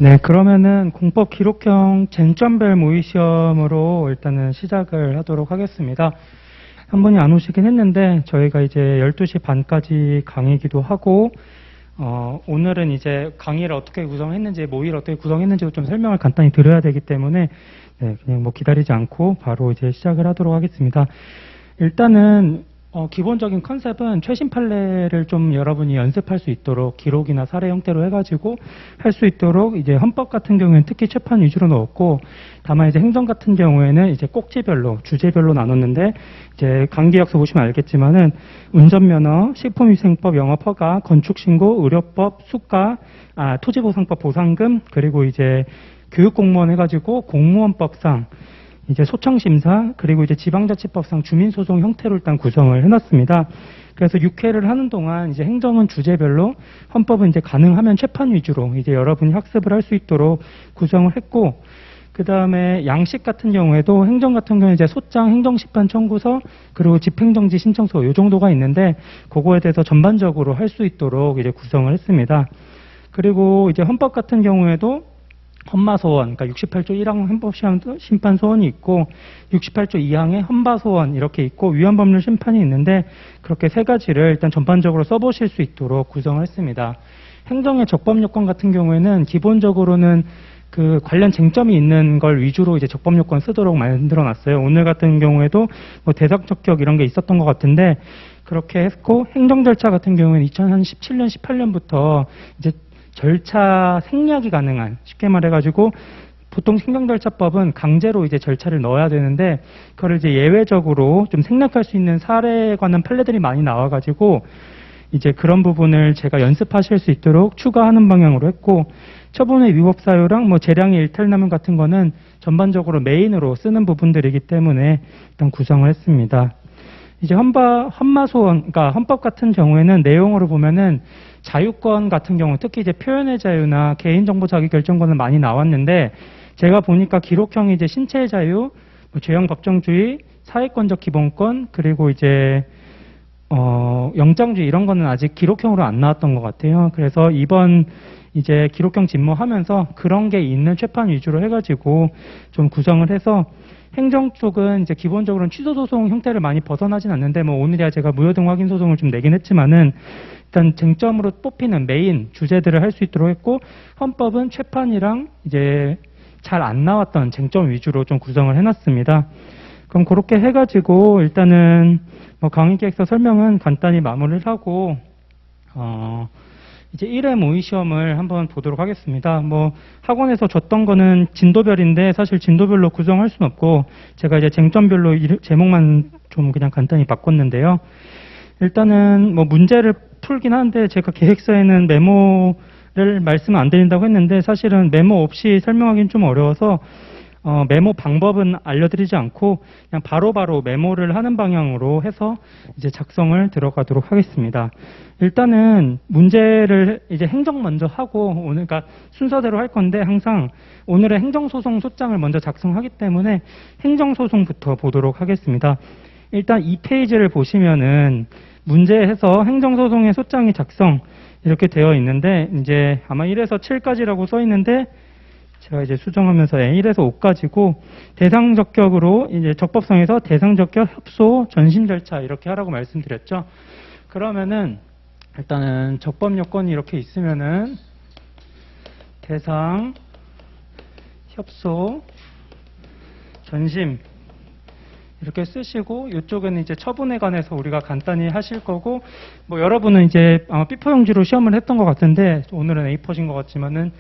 네, 그러면은 공법 기록형 쟁점별 모의 시험으로 일단은 시작을 하도록 하겠습니다. 한 분이 안 오시긴 했는데 저희가 이제 12시 반까지 강의이기도 하고 오늘은 이제 강의를 어떻게 구성했는지, 모의를 어떻게 구성했는지 좀 설명을 간단히 드려야 되기 때문에 네, 그냥 뭐 기다리지 않고 바로 이제 시작을 하도록 하겠습니다. 일단은 기본적인 컨셉은 최신 판례를 좀 여러분이 연습할 수 있도록 기록이나 사례 형태로 해가지고 할 수 있도록 이제 헌법 같은 경우에는 특히 최판 위주로 넣었고, 다만 이제 행정 같은 경우에는 이제 꼭지별로, 주제별로 나눴는데, 이제 강기약서 보시면 알겠지만은 운전면허, 식품위생법, 영업허가, 건축신고, 의료법, 수가, 토지보상법 보상금, 그리고 이제 교육공무원 해가지고 공무원법상 이제 소청심사, 그리고 이제 지방자치법상 주민소송 형태로 일단 구성을 해놨습니다. 그래서 6회를 하는 동안 이제 행정은 주제별로, 헌법은 이제 가능하면 최판 위주로 이제 여러분이 학습을 할 수 있도록 구성을 했고, 그 다음에 양식 같은 경우에도 행정 같은 경우에 이제 소장, 행정심판 청구서, 그리고 집행정지 신청서 이 정도가 있는데, 그거에 대해서 전반적으로 할 수 있도록 이제 구성을 했습니다. 그리고 이제 헌법 같은 경우에도 헌마소원, 그러니까 68조 1항 헌법심판소원이 있고 68조 2항에 헌바소원 이렇게 있고 위헌법률 심판이 있는데, 그렇게 세 가지를 일단 전반적으로 써보실 수 있도록 구성을 했습니다. 행정의 적법요건 같은 경우에는 기본적으로는 그 관련 쟁점이 있는 걸 위주로 이제 적법요건 쓰도록 만들어 놨어요. 오늘 같은 경우에도 뭐 대상적격 이런 게 있었던 것 같은데 그렇게 했고, 행정 절차 같은 경우에는 2017년, 18년부터 이제 절차 생략이 가능한, 쉽게 말해가지고 보통 행정절차법은 강제로 이제 절차를 넣어야 되는데 그걸 이제 예외적으로 좀 생략할 수 있는 사례에 관한 판례들이 많이 나와가지고 이제 그런 부분을 제가 연습하실 수 있도록 추가하는 방향으로 했고, 처분의 위법 사유랑 뭐 재량의 일탈남용 같은 거는 전반적으로 메인으로 쓰는 부분들이기 때문에 일단 구성을 했습니다. 이제 헌마소원, 그러니까 헌법 같은 경우에는 내용으로 보면은 자유권 같은 경우, 특히 이제 표현의 자유나 개인정보 자기결정권은 많이 나왔는데, 제가 보니까 기록형이 이제 신체의 자유, 뭐 죄형 법정주의, 사회권적 기본권, 그리고 이제 영장주의 이런 거는 아직 기록형으로 안 나왔던 것 같아요. 그래서 이번 이제 기록형 집모하면서 그런 게 있는 최판 위주로 해가지고 좀 구성을 해서, 행정 쪽은 이제 기본적으로는 취소소송 형태를 많이 벗어나진 않는데, 뭐 오늘이야 제가 무효등 확인 소송을 좀 내긴 했지만은 일단 쟁점으로 뽑히는 메인 주제들을 할 수 있도록 했고, 헌법은 최판이랑 이제 잘 안 나왔던 쟁점 위주로 좀 구성을 해놨습니다. 그럼 그렇게 해가지고 일단은 뭐 강의 계획서 설명은 간단히 마무리를 하고 이제 1회 모의 시험을 한번 보도록 하겠습니다. 뭐 학원에서 줬던 거는 진도별인데 사실 진도별로 구성할 수는 없고 제가 이제 쟁점별로 제목만 좀 그냥 간단히 바꿨는데요. 일단은 뭐 문제를 풀긴 하는데 제가 계획서에는 메모를 말씀 안 드린다고 했는데 사실은 메모 없이 설명하기는 좀 어려워서 메모 방법은 알려드리지 않고 그냥 바로바로 메모를 하는 방향으로 해서 이제 작성을 들어가도록 하겠습니다. 일단은 문제를 이제 행정 먼저 하고, 오늘 그러니까 순서대로 할 건데 항상 오늘의 행정소송 소장을 먼저 작성하기 때문에 행정소송부터 보도록 하겠습니다. 일단 2페이지를 보시면은 문제에서 행정소송의 소장이 작성 이렇게 되어 있는데, 이제 아마 1에서 7까지라고 써 있는데 제가 이제 수정하면서 1에서 5까지고, 대상적격으로 이제 적법성에서 대상적격, 협소, 전심 절차 이렇게 하라고 말씀드렸죠. 그러면은 일단은 적법 요건이 이렇게 있으면은 대상, 협소, 전심 이렇게 쓰시고, 이쪽은 이제 처분에 관해서 우리가 간단히 하실 거고, 뭐 여러분은 이제 아마 B4 용지로 시험을 했던 것 같은데 오늘은 A4신 것 같지만은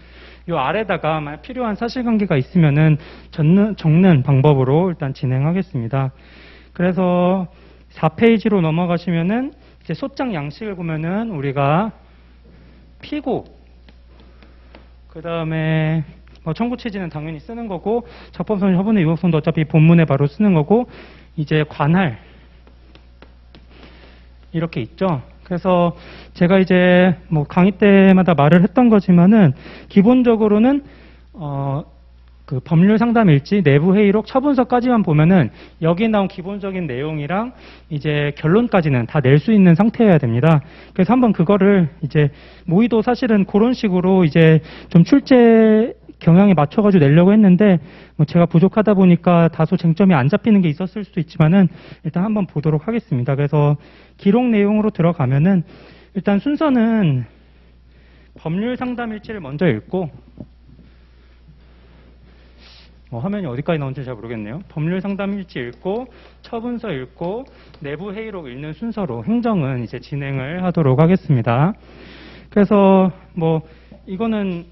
이 아래다가 만약 필요한 사실관계가 있으면은 적는 방법으로 일단 진행하겠습니다. 그래서 4페이지로 넘어가시면은 이제 소장 양식을 보면은 우리가 피고, 그 다음에 뭐 청구 취지는 당연히 쓰는 거고, 적법성, 처분의 위법성도 어차피 본문에 바로 쓰는 거고, 이제 관할 이렇게 있죠. 그래서 제가 이제 뭐 강의 때마다 말을 했던 거지만은 기본적으로는 그 법률 상담 일지, 내부 회의록, 처분서까지만 보면은 여기에 나온 기본적인 내용이랑 이제 결론까지는 다 낼 수 있는 상태여야 됩니다. 그래서 한번 그거를 이제 모의도 사실은 그런 식으로 이제 좀 출제 경향에 맞춰가지고 내려고 했는데 뭐 제가 부족하다 보니까 다소 쟁점이 안 잡히는 게 있었을 수도 있지만은 일단 한번 보도록 하겠습니다. 그래서 기록 내용으로 들어가면은 일단 순서는 법률 상담 일지를 먼저 읽고 화면이 어디까지 나온지 잘 모르겠네요. 법률 상담 일지 읽고 처분서 읽고 내부 회의록 읽는 순서로 행정은 이제 진행을 하도록 하겠습니다. 그래서 뭐 이거는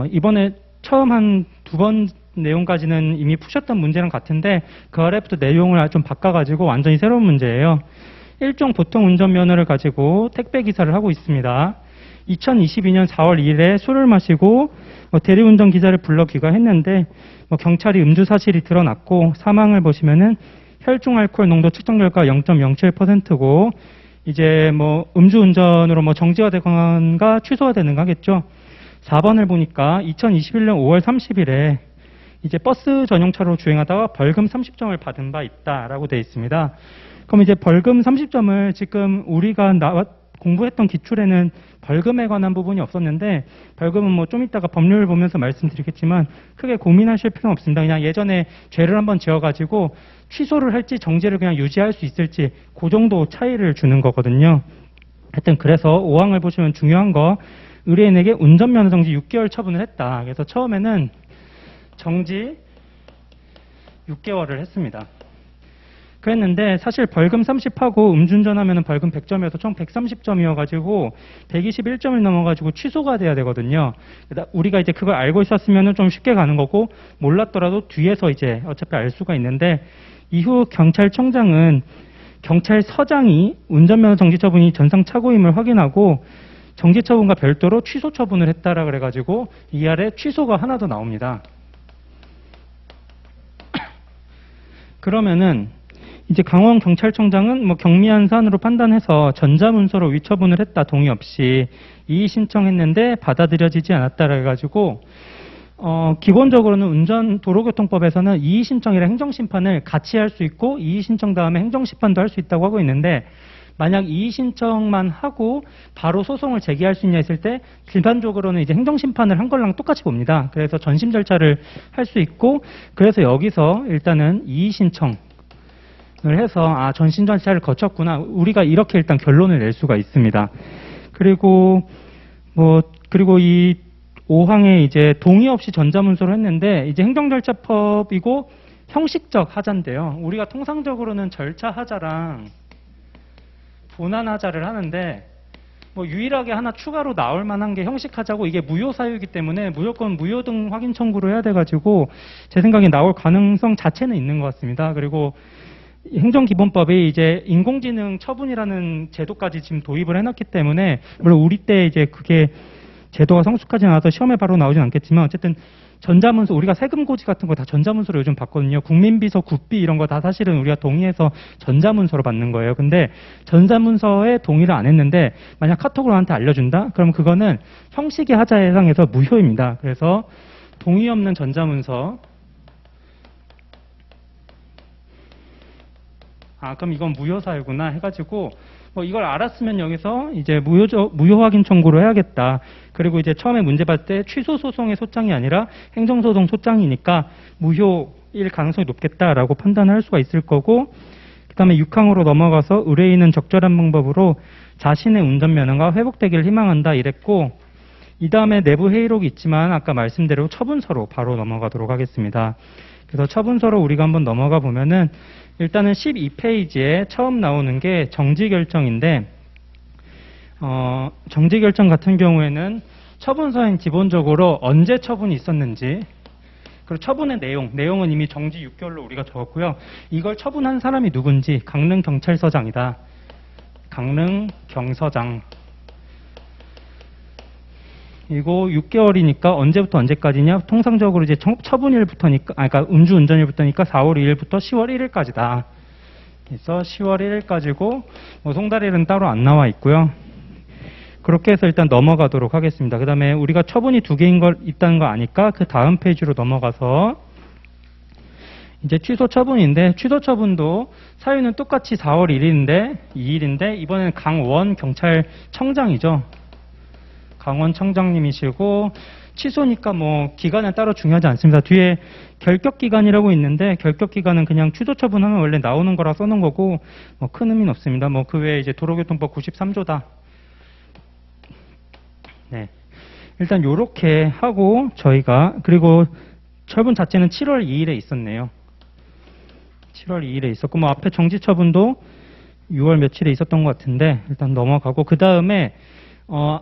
이번에 처음 한 2번 내용까지는 이미 푸셨던 문제랑 같은데 그 아래부터 내용을 좀 바꿔가지고 완전히 새로운 문제예요. 일종 보통 운전면허를 가지고 택배기사를 하고 있습니다. 2022년 4월 2일에 술을 마시고 대리운전 기사를 불러 귀가했는데 경찰이 음주 사실이 드러났고 사망을 보시면은 혈중 알코올 농도 측정 결과 0.07%고 이제 음주운전으로 정지가 되거나 취소가 되는가 하겠죠. 4번을 보니까 2021년 5월 30일에 이제 버스 전용차로 주행하다가 벌금 30점을 받은 바 있다라고 되어 있습니다. 그럼 이제 벌금 30점을 지금 우리가 공부했던 기출에는 벌금에 관한 부분이 없었는데 벌금은 좀 이따가 법률을 보면서 말씀드리겠지만 크게 고민하실 필요는 없습니다. 그냥 예전에 죄를 한번 지어가지고 취소를 할지 정지를 그냥 유지할 수 있을지 그 정도 차이를 주는 거거든요. 하여튼 그래서 5항을 보시면 중요한 거 의뢰인에게 운전면허 정지 6개월 처분을 했다. 그래서 처음에는 정지 6개월을 했습니다. 그랬는데 사실 벌금 30하고 음주운전하면 벌금 100점이어서 총 130점이어가지고 121점을 넘어가지고 취소가 돼야 되거든요. 우리가 이제 그걸 알고 있었으면 좀 쉽게 가는 거고 몰랐더라도 뒤에서 이제 어차피 알 수가 있는데 이후 경찰청장은 경찰서장이 운전면허 정지 처분이 전상착오임을 확인하고 정지 처분과 별도로 취소 처분을 했다라 그래가지고 이 아래 취소가 하나 더 나옵니다. 그러면은 이제 강원경찰청장은 경미한 사안으로 판단해서 전자문서로 위처분을 했다. 동의 없이 이의 신청했는데 받아들여지지 않았다라 해가지고 기본적으로는 도로교통법에서는 이의 신청이랑 행정심판을 같이 할 수 있고 이의 신청 다음에 행정심판도 할 수 있다고 하고 있는데 만약 이의 신청만 하고 바로 소송을 제기할 수 있냐 했을 때 일반적으로는 이제 행정심판을 한 거랑 똑같이 봅니다. 그래서 전심 절차를 할 수 있고 그래서 여기서 일단은 이의 신청을 해서 전심 절차를 거쳤구나. 우리가 이렇게 일단 결론을 낼 수가 있습니다. 그리고 이 5항에 이제 동의 없이 전자문서로 했는데 이제 행정절차법이고 형식적 하자인데요. 우리가 통상적으로는 절차 하자랑 본안 하자를 하는데 유일하게 하나 추가로 나올 만한 게 형식 하자고 이게 무효 사유이기 때문에 무조건 무효 등 확인 청구를 해야 돼가지고 제 생각에 나올 가능성 자체는 있는 것 같습니다. 그리고 행정기본법이 이제 인공지능 처분이라는 제도까지 지금 도입을 해놨기 때문에 물론 우리 때 이제 그게 제도가 성숙하지 않아서 시험에 바로 나오진 않겠지만 어쨌든 전자문서 우리가 세금 고지 같은 거 다 전자문서로 요즘 받거든요. 국민비서, 국비 이런 거 다 사실은 우리가 동의해서 전자문서로 받는 거예요. 근데 전자문서에 동의를 안 했는데 만약 카톡으로 나한테 알려준다? 그럼 그거는 형식의 하자에 해당해서 무효입니다. 그래서 동의 없는 전자문서 그럼 이건 무효 사유구나 해가지고 이걸 알았으면 여기서 이제 무효 확인 청구를 해야겠다. 그리고 이제 처음에 문제 봤을 때 취소 소송의 소장이 아니라 행정소송 소장이니까 무효일 가능성이 높겠다라고 판단할 수가 있을 거고 그다음에 6항으로 넘어가서 의뢰인은 적절한 방법으로 자신의 운전면허가 회복되기를 희망한다 이랬고 이 다음에 내부 회의록이 있지만 아까 말씀대로 처분서로 바로 넘어가도록 하겠습니다. 그래서 처분서로 우리가 한번 넘어가 보면은 일단은 12페이지에 처음 나오는 게 정지결정인데 정지결정 같은 경우에는 처분서엔 기본적으로 언제 처분이 있었는지 그리고 처분의 내용은 이미 정지 6개월로 우리가 적었고요. 이걸 처분한 사람이 누군지 강릉경찰서장이다. 강릉경서장. 이거 6개월이니까 언제부터 언제까지냐? 통상적으로 이제 처분일부터니까, 그러니까 음주운전일부터니까 4월 2일부터 10월 1일까지다. 그래서 10월 1일까지고, 송달일은 따로 안 나와 있고요. 그렇게 해서 일단 넘어가도록 하겠습니다. 그 다음에 우리가 처분이 2개인 걸 있다는 거 아니까 그 다음 페이지로 넘어가서 이제 취소 처분인데, 취소 처분도 사유는 똑같이 4월 1일인데 2일인데 이번에는 강원 경찰청장이죠. 강원 청장님이시고, 취소니까 뭐 기간은 따로 중요하지 않습니다. 뒤에 결격기간이라고 있는데 결격기간은 그냥 취소 처분하면 원래 나오는 거라 써놓은 거고 뭐 큰 의미는 없습니다. 뭐 그 외에 이제 도로교통법 93조다. 네. 일단 요렇게 하고 저희가, 그리고 처분 자체는 7월 2일에 있었네요. 7월 2일에 있었고, 뭐 앞에 정지 처분도 6월 며칠에 있었던 것 같은데 일단 넘어가고, 그 다음에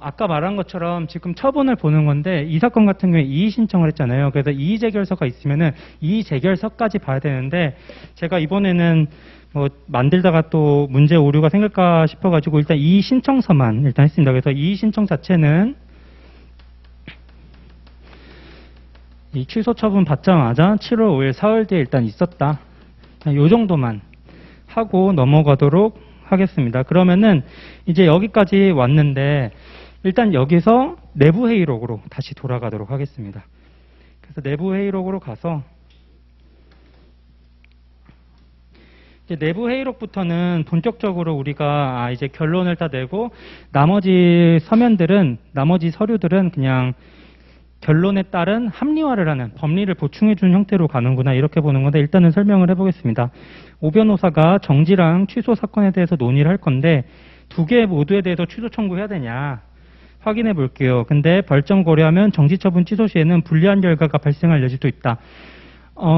아까 말한 것처럼 지금 처분을 보는 건데, 이 사건 같은 경우에 이의 신청을 했잖아요. 그래서 이의 재결서가 있으면은 이의 재결서까지 봐야 되는데, 제가 이번에는 뭐 만들다가 또 문제 오류가 생길까 싶어가지고 일단 이의 신청서만 일단 했습니다. 그래서 이의 신청 자체는 이 취소 처분 받자마자 7월 5일 사흘 뒤에 일단 있었다. 요 정도만 하고 넘어가도록 하겠습니다. 그러면은 이제 여기까지 왔는데 일단 여기서 내부 회의록으로 다시 돌아가도록 하겠습니다. 그래서 내부 회의록으로 가서 이제 내부 회의록부터는 본격적으로 우리가 이제 결론을 다 내고 나머지 서면들은, 나머지 서류들은 그냥 결론에 따른 합리화를 하는, 법리를 보충해 준 형태로 가는구나, 이렇게 보는 건데, 일단은 설명을 해보겠습니다. 오 변호사가 정지랑 취소 사건에 대해서 논의를 할 건데 2개 모두에 대해서 취소 청구해야 되냐 확인해 볼게요. 근데 벌점 고려하면 정지 처분 취소 시에는 불리한 결과가 발생할 여지도 있다.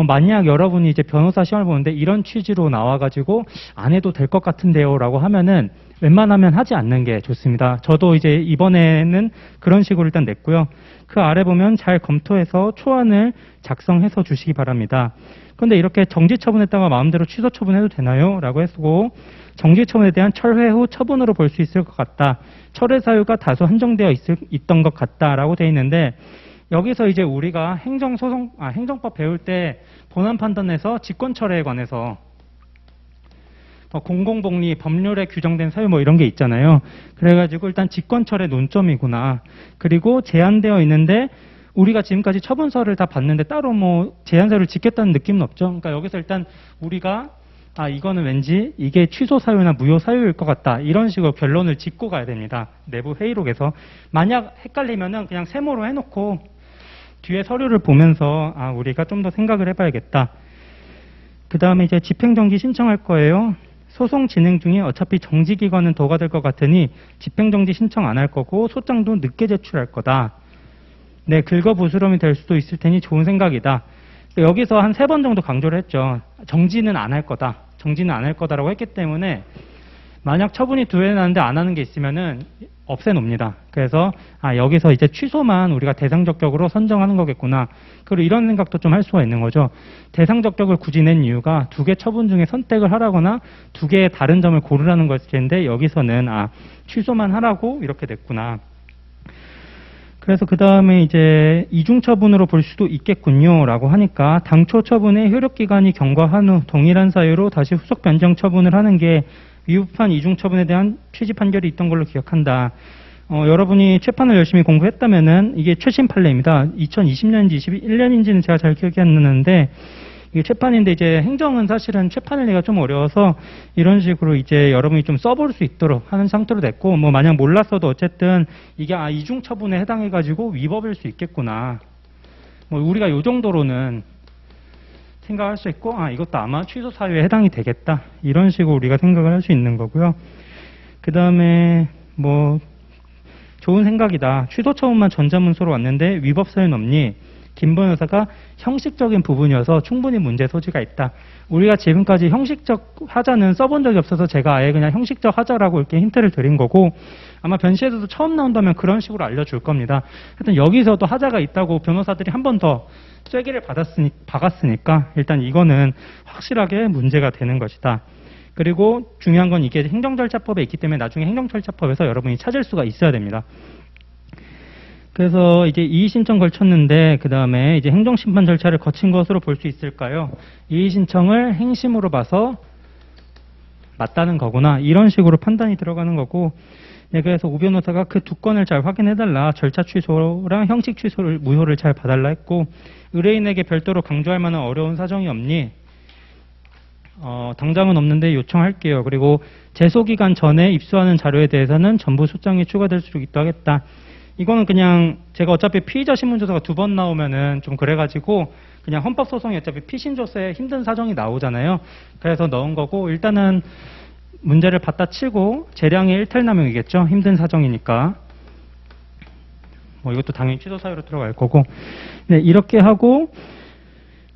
만약 여러분이 이제 변호사 시험을 보는데 이런 취지로 나와가지고 안 해도 될 것 같은데요 라고 하면은 웬만하면 하지 않는 게 좋습니다. 저도 이제 이번에는 그런 식으로 일단 냈고요. 그 아래 보면 잘 검토해서 초안을 작성해서 주시기 바랍니다. 근데 이렇게 정지 처분했다가 마음대로 취소 처분해도 되나요? 라고 했고, 정지 처분에 대한 철회 후 처분으로 볼 수 있을 것 같다. 철회 사유가 다소 한정되어 있던 것 같다라고 돼 있는데, 여기서 이제 우리가 행정법 배울 때 본안 판단에서 직권철회에 관해서 공공복리 법률에 규정된 사유 뭐 이런 게 있잖아요. 그래가지고 일단 직권철회 논점이구나. 그리고 제한되어 있는데 우리가 지금까지 처분서를 다 봤는데 따로 뭐 제한사유를 지켰다는 느낌은 없죠. 그러니까 여기서 일단 우리가 이거는 왠지 이게 취소 사유나 무효 사유일 것 같다, 이런 식으로 결론을 짓고 가야 됩니다. 내부 회의록에서. 만약 헷갈리면은 그냥 세모로 해놓고 뒤에 서류를 보면서 우리가 좀 더 생각을 해봐야겠다. 그 다음에 이제 집행정지 신청할 거예요. 소송 진행 중에 어차피 정지기간은 더가 될 것 같으니 집행정지 신청 안 할 거고 소장도 늦게 제출할 거다. 네, 긁어부스럼이 될 수도 있을 테니 좋은 생각이다. 여기서 한 3번 정도 강조를 했죠. 정지는 안 할 거다. 정지는 안 할 거다라고 했기 때문에 만약 처분이 2회 나는데 안 하는 게 있으면은 없애놉니다. 그래서 여기서 이제 취소만 우리가 대상적격으로 선정하는 거겠구나. 그리고 이런 생각도 좀 할 수가 있는 거죠. 대상적격을 굳이 낸 이유가 2개 처분 중에 선택을 하라거나 2개의 다른 점을 고르라는 것일 텐데 여기서는 취소만 하라고 이렇게 됐구나. 그래서 그 다음에 이제 이중 처분으로 볼 수도 있겠군요 라고 하니까, 당초 처분의 효력기간이 경과한 후 동일한 사유로 다시 후속 변경 처분을 하는 게 위법한 이중 처분에 대한 취지 판결이 있던 걸로 기억한다. 여러분이 최판을 열심히 공부했다면은 이게 최신 판례입니다. 2020년인지 21년인지는 제가 잘 기억이 안 나는데 이게 최판인데, 이제 행정은 사실은 최판을 내기가 좀 어려워서 이런 식으로 이제 여러분이 좀 써볼 수 있도록 하는 상태로 됐고, 뭐 만약 몰랐어도 어쨌든 이게 이중 처분에 해당해가지고 위법일 수 있겠구나. 뭐 우리가 요 정도로는 생각할 수 있고, 이것도 아마 취소 사유에 해당이 되겠다, 이런 식으로 우리가 생각을 할 수 있는 거고요. 그 다음에 뭐 좋은 생각이다. 취소 처분만 전자문서로 왔는데 위법 사유는 없니? 김 변호사가 형식적인 부분이어서 충분히 문제 소지가 있다. 우리가 지금까지 형식적 하자는 써본 적이 없어서 제가 아예 그냥 형식적 하자라고 이렇게 힌트를 드린 거고, 아마 변시에서도 처음 나온다면 그런 식으로 알려줄 겁니다. 하여튼 여기서도 하자가 있다고 변호사들이 한 번 더 쐐기를 박았으니까 일단 이거는 확실하게 문제가 되는 것이다. 그리고 중요한 건 이게 행정절차법에 있기 때문에 나중에 행정절차법에서 여러분이 찾을 수가 있어야 됩니다. 그래서 이제 이의신청 걸쳤는데 그 다음에 이제 행정심판 절차를 거친 것으로 볼 수 있을까요? 이의신청을 행심으로 봐서 맞다는 거구나. 이런 식으로 판단이 들어가는 거고, 네, 그래서 오 변호사가 그 두 건을 잘 확인해달라. 절차 취소랑 형식 취소를 무효를 잘 봐달라 했고, 의뢰인에게 별도로 강조할 만한 어려운 사정이 없니? 당장은 없는데 요청할게요. 그리고 제소기간 전에 입수하는 자료에 대해서는 전부 소장이 추가될 수 있도록 하겠다. 이거는 그냥 제가 어차피 피의자 신문조서가 2번 나오면은 좀 그래가지고 그냥 헌법소송이 어차피 피신조서에 힘든 사정이 나오잖아요. 그래서 넣은 거고, 일단은 문제를 받다 치고 재량의 일탈남용이겠죠. 힘든 사정이니까. 뭐 이것도 당연히 취소 사유로 들어갈 거고. 네, 이렇게 하고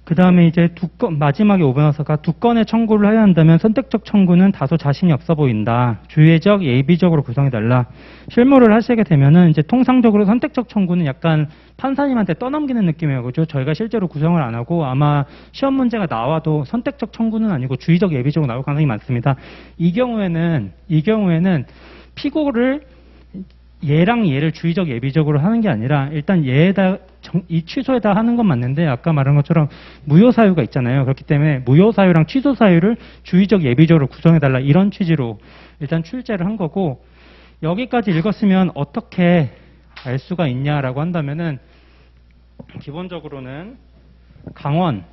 그 다음에 이제 마지막에 오 변호사가 두 건의 청구를 해야 한다면 선택적 청구는 다소 자신이 없어 보인다. 주의적, 예비적으로 구성해달라. 실무를 하시게 되면은 이제 통상적으로 선택적 청구는 약간 판사님한테 떠넘기는 느낌이에요. 그죠? 저희가 실제로 구성을 안 하고 아마 시험 문제가 나와도 선택적 청구는 아니고 주의적, 예비적으로 나올 가능성이 많습니다. 이 경우에는 피고를 얘랑 얘를 주의적, 예비적으로 하는 게 아니라 일단 얘에다 이 취소에다 하는 건 맞는데 아까 말한 것처럼 무효 사유가 있잖아요. 그렇기 때문에 무효 사유랑 취소 사유를 주의적, 예비적으로 구성해달라 이런 취지로 일단 출제를 한 거고, 여기까지 읽었으면 어떻게 알 수가 있냐라고 한다면은 기본적으로는 강원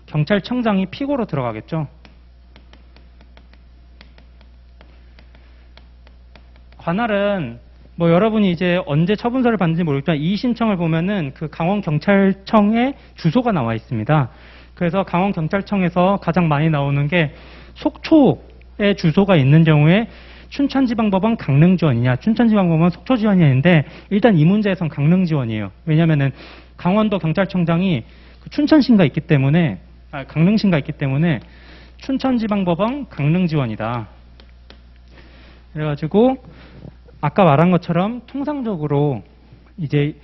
경찰청장이 피고로 들어가겠죠. 관할은 뭐 여러분이 이제 언제 처분서를 받는지 모르겠지만 이의 신청을 보면은 그 강원경찰청의 주소가 나와 있습니다. 그래서 강원경찰청에서 가장 많이 나오는 게 속초에 주소가 있는 경우에 춘천지방법원 강릉지원이냐, 춘천지방법원 속초지원이냐인데 일단 이 문제에선 강릉지원이에요. 왜냐면은 강원도 경찰청장이 춘천시가 있기 때문에, 강릉시가 있기 때문에 춘천지방법원 강릉지원이다. 그래가지고 아까 말한 것처럼 통상적으로 이제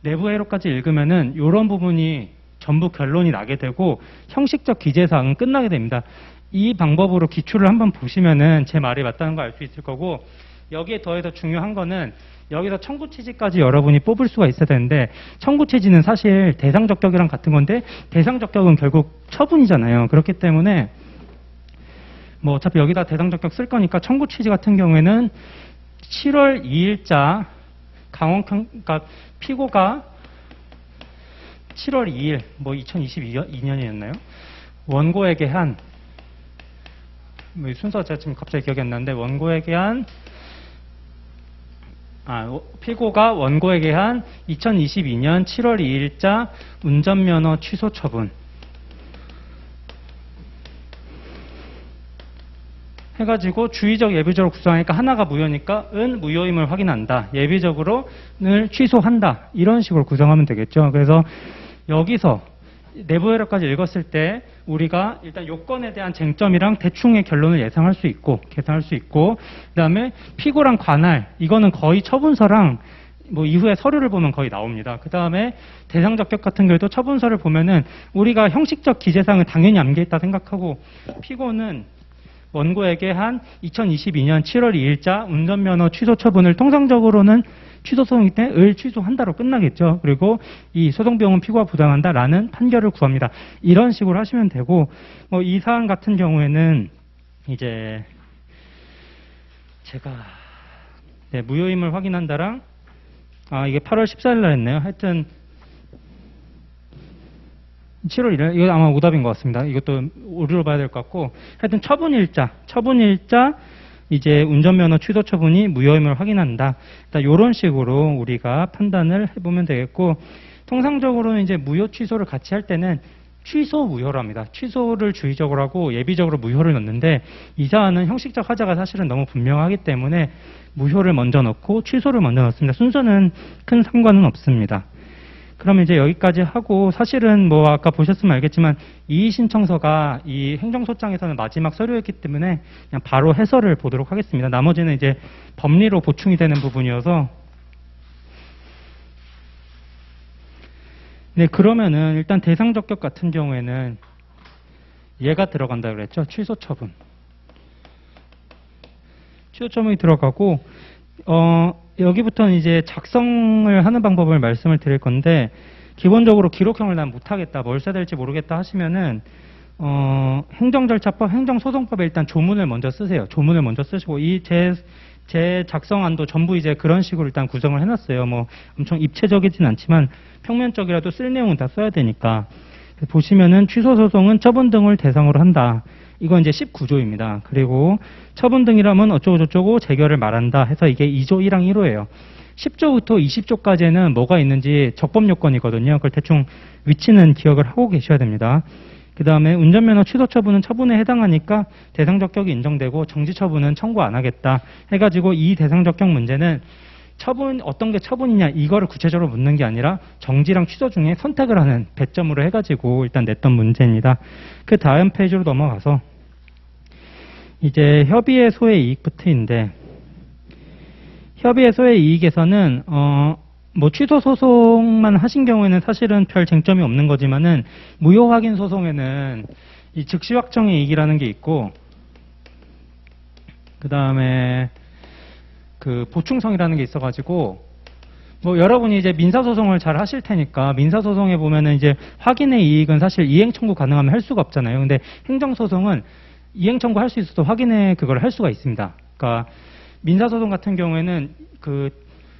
내부 회로까지 읽으면은 이런 부분이 전부 결론이 나게 되고 형식적 기재사항은 끝나게 됩니다. 이 방법으로 기출을 한번 보시면은 제 말이 맞다는 걸 알 수 있을 거고, 여기에 더해서 중요한 거는 여기서 청구 취지까지 여러분이 뽑을 수가 있어야 되는데, 청구 취지는 사실 대상 적격이랑 같은 건데 대상 적격은 결국 처분이잖아요. 그렇기 때문에 뭐 어차피 여기다 대상 적격 쓸 거니까 청구 취지 같은 경우에는 7월 2일자 그러니까 피고가 7월 2일 뭐 2022년이었나요? 원고에게 한 순서 제가 지금 갑자기 기억이 안 나는데 피고가 원고에게 한 2022년 7월 2일자 운전면허 취소 처분 해가지고 주의적, 예비적으로 구성하니까 하나가 무효니까 은 무효임을 확인한다. 예비적으로는 취소한다. 이런 식으로 구성하면 되겠죠. 그래서 여기서 내부 회로까지 읽었을 때 우리가 일단 요건에 대한 쟁점이랑 대충의 결론을 예상할 수 있고 계산할 수 있고, 그다음에 피고랑 관할 이거는 거의 처분서랑 뭐 이후에 서류를 보면 거의 나옵니다. 그 다음에 대상 적격 같은 경우도 처분서를 보면은 우리가 형식적 기재사항은 당연히 암기했다 생각하고, 피고는 원고에게 한 2022년 7월 2일자 운전면허 취소 처분을 통상적으로는 취소소송이기 때문에 을 취소한다로 끝나겠죠. 그리고 이 소송비용은 피고가 부담한다라는 판결을 구합니다. 이런 식으로 하시면 되고, 뭐 이 사안 같은 경우에는 이제 제가 무효임을 확인한다랑 이게 8월 14일 날 했네요. 하여튼 7월 1일, 이거 아마 오답인 것 같습니다. 이것도 오류로 봐야 될 것 같고, 하여튼 처분일자, 이제 운전면허 취소 처분이 무효임을 확인한다. 이런 식으로 우리가 판단을 해보면 되겠고, 통상적으로는 이제 무효 취소를 같이 할 때는 취소 무효로 합니다. 취소를 주의적으로 하고 예비적으로 무효를 넣는데, 이 사안은 형식적 하자가 사실은 너무 분명하기 때문에 무효를 먼저 넣고 취소를 먼저 넣습니다. 순서는 큰 상관은 없습니다. 그러면 이제 여기까지 하고, 사실은 뭐 아까 보셨으면 알겠지만 이의 신청서가 이 행정소장에서는 마지막 서류였기 때문에 그냥 바로 해설을 보도록 하겠습니다. 나머지는 이제 법리로 보충이 되는 부분이어서. 네, 그러면은 일단 대상 적격 같은 경우에는 얘가 들어간다 그랬죠. 취소 처분. 취소 처분이 들어가고, 여기부터는 이제 작성을 하는 방법을 말씀을 드릴 건데, 기본적으로 기록형을 난 못하겠다, 뭘 써야 될지 모르겠다 하시면은, 행정절차법, 행정소송법에 일단 조문을 먼저 쓰세요. 조문을 먼저 쓰시고, 제 작성안도 전부 이제 그런 식으로 일단 구성을 해놨어요. 뭐 엄청 입체적이진 않지만 평면적이라도 쓸 내용은 다 써야 되니까. 보시면은 취소소송은 처분 등을 대상으로 한다. 이건 이제 19조입니다. 그리고 처분 등이라면 어쩌고저쩌고 재결을 말한다 해서 이게 2조 1항 1호예요. 10조부터 20조까지는 뭐가 있는지 적법 요건이거든요. 그걸 대충 위치는 기억을 하고 계셔야 됩니다. 그 다음에 운전면허 취소 처분은 처분에 해당하니까 대상 적격이 인정되고 정지 처분은 청구 안 하겠다 해가지고 이 대상 적격 문제는 처분, 어떤 게 처분이냐 이거를 구체적으로 묻는 게 아니라 정지랑 취소 중에 선택을 하는 배점으로 해가지고 일단 냈던 문제입니다. 그 다음 페이지로 넘어가서 이제 협의의 소의 이익부터인데, 협의의 소의 이익에서는 뭐 취소 소송만 하신 경우에는 사실은 별 쟁점이 없는 거지만은 무효 확인 소송에는 이 즉시 확정의 이익이라는 게 있고, 그 다음에 그 보충성이라는 게 있어가지고, 뭐 여러분이 이제 민사소송을 잘 하실 테니까 민사소송에 보면은 이제 확인의 이익은 사실 이행 청구 가능하면 할 수가 없잖아요. 근데 행정소송은 이행 청구할 수 있어도 확인의 그걸 할 수가 있습니다. 그러니까 민사소송 같은 경우에는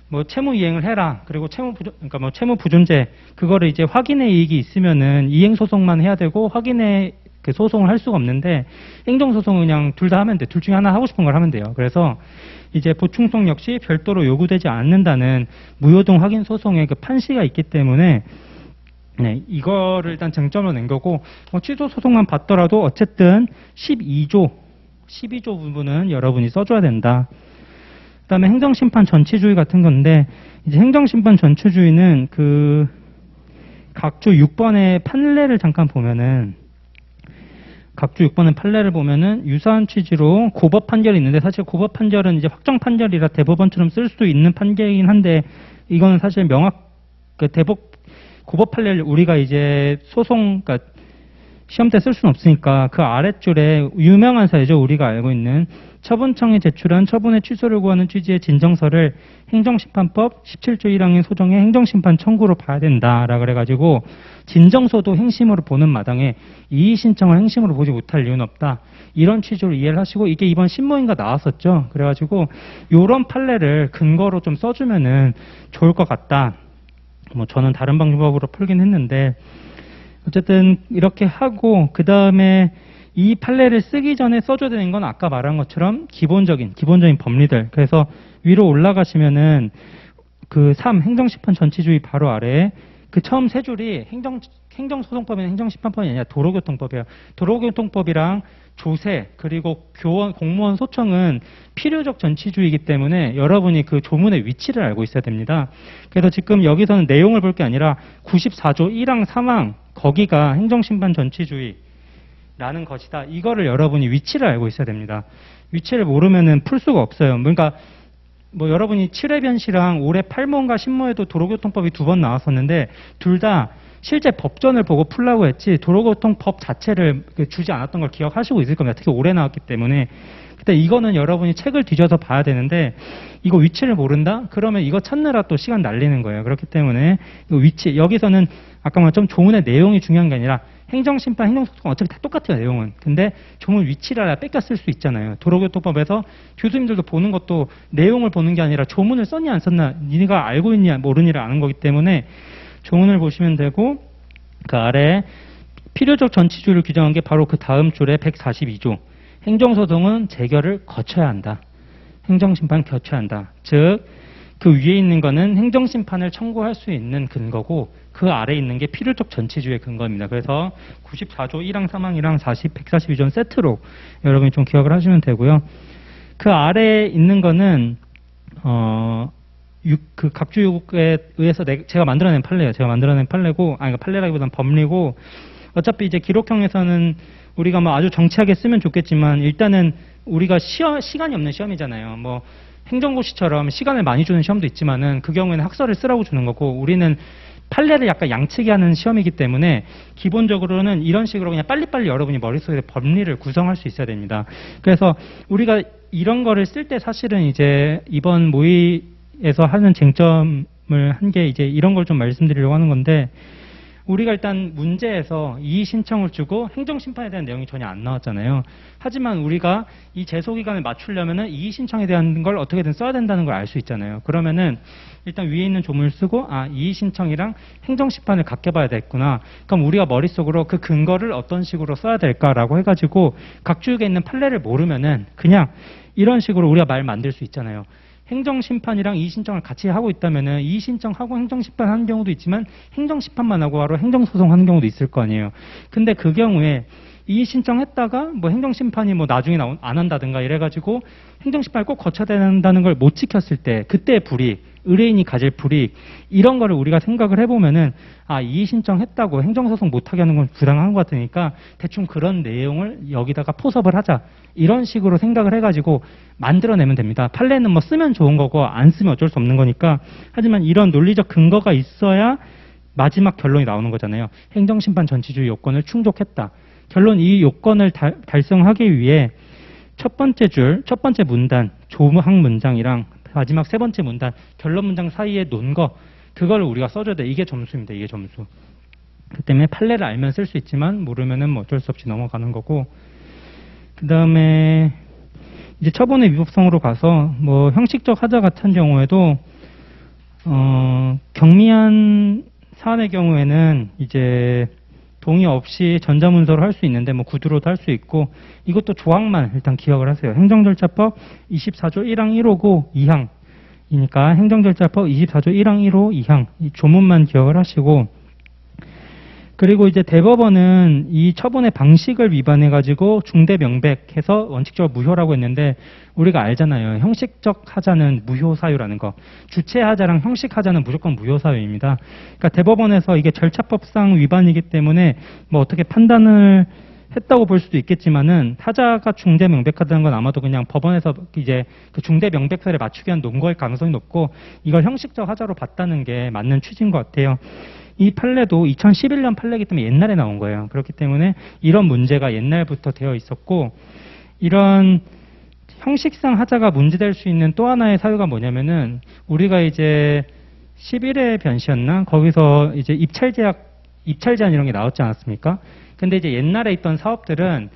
뭐 채무 이행을 해라. 그리고 그러니까 뭐 채무 부존재 그거를 이제 확인의 이익이 있으면은 이행 소송만 해야 되고 확인의 그 소송을 할 수가 없는데, 행정소송은 그냥 둘 다 하면 돼. 둘 중에 하나 하고 싶은 걸 하면 돼요. 그래서 이제 보충성 역시 별도로 요구되지 않는다는 무효동 확인 소송의 그 판시가 있기 때문에 네, 이거를 일단 쟁점으로 낸 거고, 뭐 취소 소송만 봤더라도 어쨌든 12조 부분은 여러분이 써줘야 된다. 그 다음에 행정심판 전치주의 같은 건데, 이제 행정심판 전치주의는 그 각주 6번의 판례를 잠깐 보면은, 각주 6번의 판례를 보면은 유사한 취지로 고법 판결이 있는데, 사실 고법 판결은 이제 확정 판결이라 대법원처럼 쓸 수 있는 판결이긴 한데, 이거는 사실 고법 판례를 우리가 이제 그러니까 시험 때 쓸 수는 없으니까 그 아랫줄에 유명한 사례죠. 우리가 알고 있는 처분청이 제출한 처분의 취소를 구하는 취지의 진정서를 행정심판법 17조 1항의 소정의 행정심판 청구로 봐야 된다라 그래가지고, 진정서도 행심으로 보는 마당에 이의 신청을 행심으로 보지 못할 이유는 없다. 이런 취지로 이해를 하시고, 이게 이번 신문인가 나왔었죠. 그래가지고 요런 판례를 근거로 좀 써주면은 좋을 것 같다. 뭐 저는 다른 방법으로 풀긴 했는데, 어쨌든 이렇게 하고, 그 다음에 이 판례를 쓰기 전에 써줘야 되는 건 아까 말한 것처럼 기본적인 법리들. 그래서 위로 올라가시면은 그 3 행정심판 전치주의 바로 아래에 그 처음 세 줄이 행정소송법이나 행정심판법이 아니라 도로교통법이에요. 도로교통법이랑 조세 그리고 공무원 소청은 필요적 전치주의이기 때문에 여러분이 그 조문의 위치를 알고 있어야 됩니다. 그래서 지금 여기서는 내용을 볼 게 아니라 94조 1항 3항 거기가 행정심판 전치주의라는 것이다. 이거를 여러분이 위치를 알고 있어야 됩니다. 위치를 모르면은 풀 수가 없어요. 그러니까 뭐 여러분이 7회 변시랑 올해 8모인가 10모에도 도로교통법이 2번 나왔었는데, 둘 다 실제 법전을 보고 풀라고 했지 도로교통법 자체를 주지 않았던 걸 기억하시고 있을 겁니다. 특히 올해 나왔기 때문에. 근데 이거는 여러분이 책을 뒤져서 봐야 되는데, 이거 위치를 모른다? 그러면 이거 찾느라 또 시간 날리는 거예요. 그렇기 때문에 이 위치, 여기서는 아까 말했던 조문의 내용이 중요한 게 아니라 행정심판, 행정소송 어차피 다 똑같아요, 내용은. 근데 조문 위치를 알아 뺏겨 쓸 수 있잖아요. 도로교통법에서 교수님들도 보는 것도 내용을 보는 게 아니라 조문을 썼냐 안 썼냐, 니네가 알고 있냐 모르니를 아는 거기 때문에 조문을 보시면 되고, 그 아래 필요적 전치주의를 규정한 게 바로 그 다음 줄에 142조. 행정소송은 재결을 거쳐야 한다. 행정심판 거쳐야 한다. 즉, 그 위에 있는 거는 행정심판을 청구할 수 있는 근거고, 그 아래에 있는 게 필요적 전치주의 근거입니다. 그래서 94조 1항 3항이랑 142조는 세트로 여러분이 좀 기억을 하시면 되고요. 그 아래에 있는 거는 그 각주에 의해서 제가 만들어낸 판례예요. 제가 만들어낸 판례고, 그러니까 판례라기보다는 법리고, 어차피 이제 기록형에서는 우리가 뭐 아주 정치하게 쓰면 좋겠지만, 일단은 우리가 시간이 없는 시험이잖아요. 뭐 행정고시처럼 시간을 많이 주는 시험도 있지만은 그 경우에는 학설을 쓰라고 주는 거고, 우리는 판례를 약간 양치게 하는 시험이기 때문에 기본적으로는 이런 식으로 그냥 빨리빨리 여러분이 머릿속에 법리를 구성할 수 있어야 됩니다. 그래서 우리가 이런 거를 쓸 때 사실은 이제 이번 모의에서 하는 쟁점을 한 게 이제 이런 걸 좀 말씀드리려고 하는 건데, 우리가 일단 문제에서 이의 신청을 주고 행정심판에 대한 내용이 전혀 안 나왔잖아요. 하지만 우리가 이 제소기간을 맞추려면은 이의 신청에 대한 걸 어떻게든 써야 된다는 걸 알 수 있잖아요. 그러면은 일단 위에 있는 조문을 쓰고 이의 신청이랑 행정심판을 같게 봐야 되겠구나. 그럼 우리가 머릿속으로 그 근거를 어떤 식으로 써야 될까라고 해가지고 각주역에 있는 판례를 모르면은 그냥 이런 식으로 우리가 말 만들 수 있잖아요. 행정심판이랑 이의신청을 같이 하고 있다면은 이의신청하고 행정심판 하는 경우도 있지만 행정심판만 하고 바로 행정소송 하는 경우도 있을 거 아니에요. 근데 그 경우에 이의신청했다가 뭐 행정심판이 뭐 나중에 안 한다든가 이래가지고 행정심판을 꼭 거쳐야 된다는 걸 못 지켰을 때 그때의 불이익, 의뢰인이 가질 불이익 이런 거를 우리가 생각을 해보면은 이의신청했다고 행정소송 못하게 하는 건 부당한 것 같으니까 대충 그런 내용을 여기다가 포섭을 하자 이런 식으로 생각을 해가지고 만들어내면 됩니다. 판례는 뭐 쓰면 좋은 거고 안 쓰면 어쩔 수 없는 거니까 하지만 이런 논리적 근거가 있어야 마지막 결론이 나오는 거잖아요. 행정심판 전치주의 요건을 충족했다. 결론 이 요건을 달성하기 위해 첫 번째 문단, 조항 문장이랑 마지막 세 번째 문단, 결론 문장 사이에 놓은 거, 그걸 우리가 써줘야 돼. 이게 점수입니다. 이게 점수. 그 때문에 판례를 알면 쓸 수 있지만 모르면은 뭐 어쩔 수 없이 넘어가는 거고. 그 다음에 이제 처분의 위법성으로 가서 뭐 형식적 하자 같은 경우에도 경미한 사안의 경우에는 이제 동의 없이 전자문서로 할 수 있는데 뭐 구두로도 할 수 있고 이것도 조항만 일단 기억을 하세요. 행정절차법 24조 1항 1호고 2항이니까 행정절차법 24조 1항 1호 2항 이 조문만 기억을 하시고 그리고 이제 대법원은 이 처분의 방식을 위반해가지고 중대명백해서 원칙적으로 무효라고 했는데 우리가 알잖아요. 형식적 하자는 무효사유라는 거. 주체하자랑 형식하자는 무조건 무효사유입니다. 그러니까 대법원에서 이게 절차법상 위반이기 때문에 뭐 어떻게 판단을 했다고 볼 수도 있겠지만은 하자가 중대명백하다는 건 아마도 그냥 법원에서 이제 그 중대명백설에 맞추기 위한 논거일 가능성이 높고 이걸 형식적 하자로 봤다는 게 맞는 취지인 것 같아요. 이 판례도 2011년 판례이기 때문에 옛날에 나온 거예요. 그렇기 때문에 이런 문제가 옛날부터 되어 있었고 이런 형식상 하자가 문제될 수 있는 또 하나의 사유가 뭐냐면은 우리가 이제 11회 변시였나? 거기서 이제 입찰 제한 이런 게 나왔지 않았습니까? 근데 이제 옛날에 있던 사업들은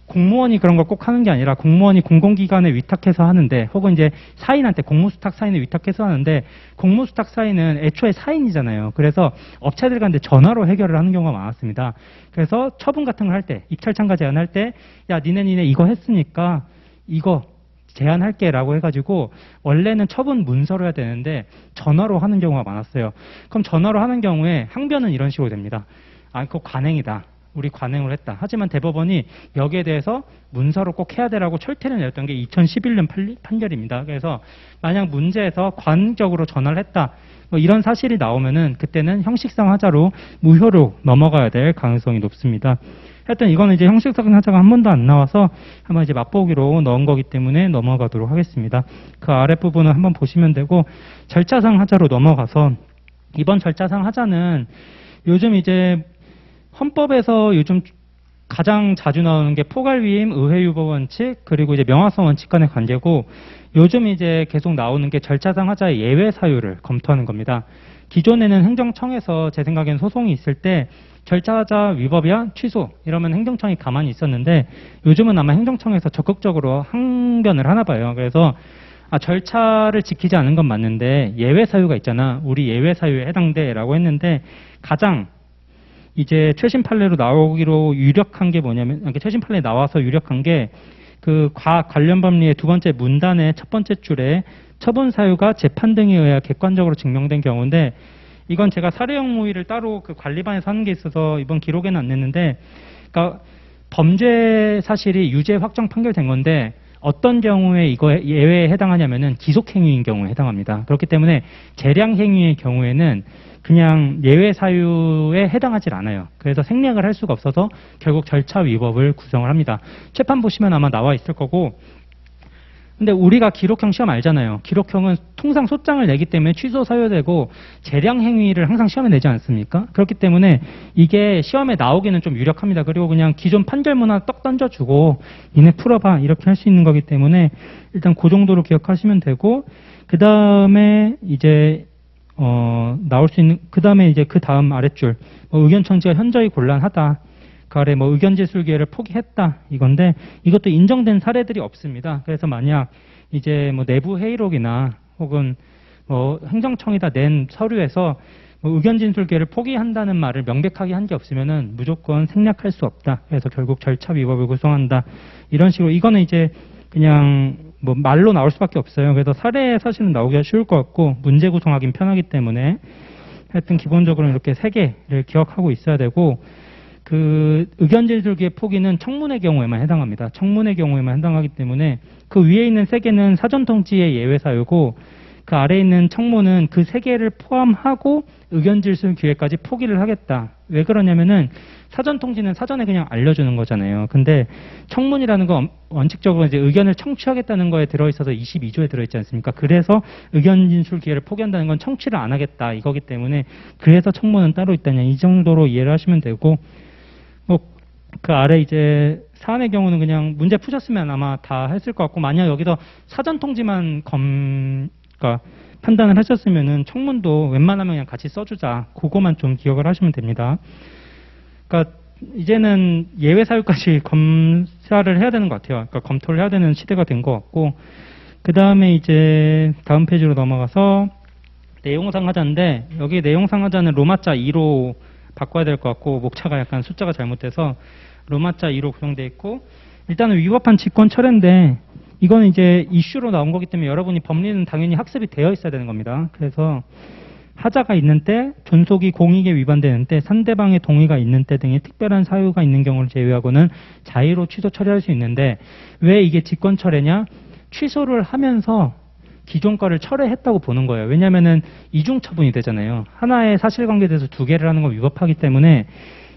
공무원이 그런 걸 꼭 하는 게 아니라 공무원이 공공기관에 위탁해서 하는데 혹은 이제 사인한테 공무수탁 사인을 위탁해서 하는데 공무수탁 사인은 애초에 사인이잖아요. 그래서 업체들 간데 전화로 해결을 하는 경우가 많았습니다. 그래서 처분 같은 걸 할 때 입찰 참가 제안할 때 야 니네 이거 했으니까 이거 제안할게 라고 해가지고 원래는 처분 문서로 해야 되는데 전화로 하는 경우가 많았어요. 그럼 전화로 하는 경우에 항변은 이런 식으로 됩니다. 그거 관행이다. 우리 관행을 했다. 하지만 대법원이 여기에 대해서 문서로 꼭 해야 되라고 철퇴를 내렸던 게 2011년 판결입니다. 그래서 만약 문제에서 관적으로 전화를 했다. 뭐 이런 사실이 나오면은 그때는 형식상 하자로 무효로 넘어가야 될 가능성이 높습니다. 하여튼 이거는 이제 형식상 하자가 한 번도 안 나와서 한번 이제 맛보기로 넣은 거기 때문에 넘어가도록 하겠습니다. 그 아랫부분을 한번 보시면 되고 절차상 하자로 넘어가서 이번 절차상 하자는 요즘 이제 헌법에서 요즘 가장 자주 나오는 게 포괄위임, 의회유보 원칙, 그리고 이제 명확성 원칙 간의 관계고 요즘 이제 계속 나오는 게 절차상 하자의 예외 사유를 검토하는 겁니다. 기존에는 행정청에서 제 생각엔 소송이 있을 때 절차하자 위법이야 취소 이러면 행정청이 가만히 있었는데 요즘은 아마 행정청에서 적극적으로 항변을 하나 봐요. 그래서 절차를 지키지 않은 건 맞는데 예외 사유가 있잖아. 우리 예외 사유에 해당돼라고 했는데 가장 이제 최신 판례로 나오기로 유력한 게 뭐냐면 최신 판례 나와서 유력한 게 그 관련 법리의 두 번째 문단의 첫 번째 줄에 처분 사유가 재판 등에 의해 객관적으로 증명된 경우인데 이건 제가 사례형 모의를 따로 그 관리반에서 하는 게 있어서 이번 기록에는 안 냈는데 그러니까 범죄 사실이 유죄 확정 판결된 건데 어떤 경우에 이거 예외에 해당하냐면은 기속행위인 경우에 해당합니다. 그렇기 때문에 재량행위의 경우에는 그냥 예외 사유에 해당하지 않아요. 그래서 생략을 할 수가 없어서 결국 절차 위법을 구성을 합니다. 재판 보시면 아마 나와 있을 거고 근데 우리가 기록형 시험 알잖아요. 기록형은 통상 소장을 내기 때문에 취소 사유되고 재량행위를 항상 시험에 내지 않습니까? 그렇기 때문에 이게 시험에 나오기는 좀 유력합니다. 그리고 그냥 기존 판결문 하나 떡 던져주고 니네 풀어봐 이렇게 할 수 있는 거기 때문에 일단 그 정도로 기억하시면 되고 그 다음에 이제 나올 수 있는, 그 다음에 이제 그 다음 아랫줄, 의견 청지가 현저히 곤란하다. 그 아래 의견 제출 기회를 포기했다. 이건데, 이것도 인정된 사례들이 없습니다. 그래서 만약 이제 내부 회의록이나 혹은 행정청에다 낸 서류에서 의견 진술 기회를 포기한다는 말을 명백하게 한 게 없으면은 무조건 생략할 수 없다. 그래서 결국 절차 위법을 구성한다. 이런 식으로, 이거는 이제 그냥 말로 나올 수밖에 없어요. 그래서 사례에 사실은 나오기가 쉬울 것 같고 문제 구성하기는 편하기 때문에 하여튼 기본적으로 이렇게 3개를 기억하고 있어야 되고, 그 의견 진술기의 포기는 청문회 경우에만 해당합니다. 청문회 경우에만 해당하기 때문에 그 위에 있는 3개는 사전 통지의 예외 사유고, 그 아래에 있는 청문은 그 3개를 포함하고 의견 진술 기회까지 포기를 하겠다. 왜 그러냐면은 사전 통지는 사전에 그냥 알려주는 거잖아요. 근데 청문이라는 건 원칙적으로 이제 의견을 청취하겠다는 거에 들어있어서 22조에 들어있지 않습니까? 그래서 의견 진술 기회를 포기한다는 건 청취를 안 하겠다 이거기 때문에, 그래서 청문은 따로 있다냐, 이 정도로 이해를 하시면 되고, 그 아래 이제 사안의 경우는 그냥 문제 푸셨으면 아마 다 했을 것 같고, 만약 여기서 사전 통지만 그러니까 판단을 하셨으면은 청문도 웬만하면 그냥 같이 써주자. 그거만 좀 기억을 하시면 됩니다. 그러니까 이제는 예외 사유까지 검사를 해야 되는 것 같아요. 그러니까 검토를 해야 되는 시대가 된 것 같고, 그 다음에 이제 다음 페이지로 넘어가서 내용상 하자인데, 여기 내용상 하자는 로마자 2로 바꿔야 될 것 같고, 목차가 약간 숫자가 잘못돼서 로마자 2로 구성되어 있고, 일단은 위법한 직권 철회인데, 이건 이제 이슈로 나온 거기 때문에 여러분이 법리는 당연히 학습이 되어 있어야 되는 겁니다. 그래서 하자가 있는 때, 존속이 공익에 위반되는 때, 상대방의 동의가 있는 때 등의 특별한 사유가 있는 경우를 제외하고는 자의로 취소 처리할 수 있는데, 왜 이게 직권 철회냐? 취소를 하면서 기존 거를 철회했다고 보는 거예요. 왜냐면은 이중 처분이 되잖아요. 하나의 사실관계에 대해서 2개를 하는 건 위법하기 때문에,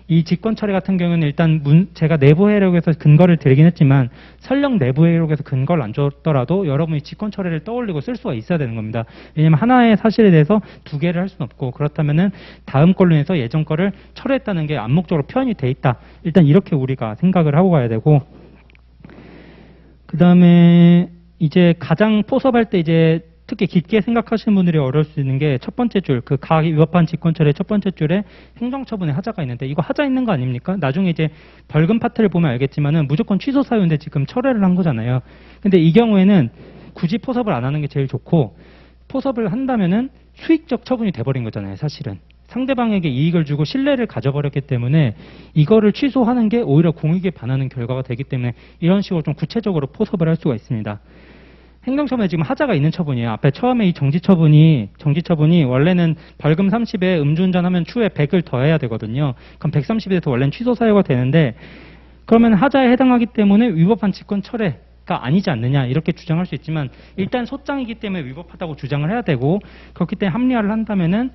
이 직권 철회 같은 경우는 일단 제가 내부 회의록에서 근거를 드리긴 했지만, 설령 내부 회의록에서 근거를 안 줬더라도 여러분이 직권 철회를 떠올리고 쓸 수가 있어야 되는 겁니다. 왜냐면 하나의 사실에 대해서 2개를 할 수는 없고, 그렇다면은 다음 걸로 해서 예전 거를 철회했다는 게 암묵적으로 표현이 돼 있다. 일단 이렇게 우리가 생각을 하고 가야 되고, 그 다음에 이제 가장 포섭할 때 이제 특히 깊게 생각하시는 분들이 어려울 수 있는 게 첫 번째 줄, 그 위법한 직권철의 첫 번째 줄에 행정처분에 하자가 있는데, 이거 하자 있는 거 아닙니까? 나중에 이제 벌금 파트를 보면 알겠지만은 무조건 취소 사유인데 지금 철회를 한 거잖아요. 근데 이 경우에는 굳이 포섭을 안 하는 게 제일 좋고, 포섭을 한다면은 수익적 처분이 돼버린 거잖아요, 사실은. 상대방에게 이익을 주고 신뢰를 가져버렸기 때문에 이거를 취소하는 게 오히려 공익에 반하는 결과가 되기 때문에 이런 식으로 좀 구체적으로 포섭을 할 수가 있습니다. 행정처분에 지금 하자가 있는 처분이에요. 앞에 처음에 이 정지처분이 원래는 벌금 30에 음주운전하면 추후에 100을 더해야 되거든요. 그럼 130에 대해서 원래는 취소 사유가 되는데, 그러면 하자에 해당하기 때문에 위법한 직권 철회가 아니지 않느냐 이렇게 주장할 수 있지만, 일단 소장이기 때문에 위법하다고 주장을 해야 되고, 그렇기 때문에 합리화를 한다면은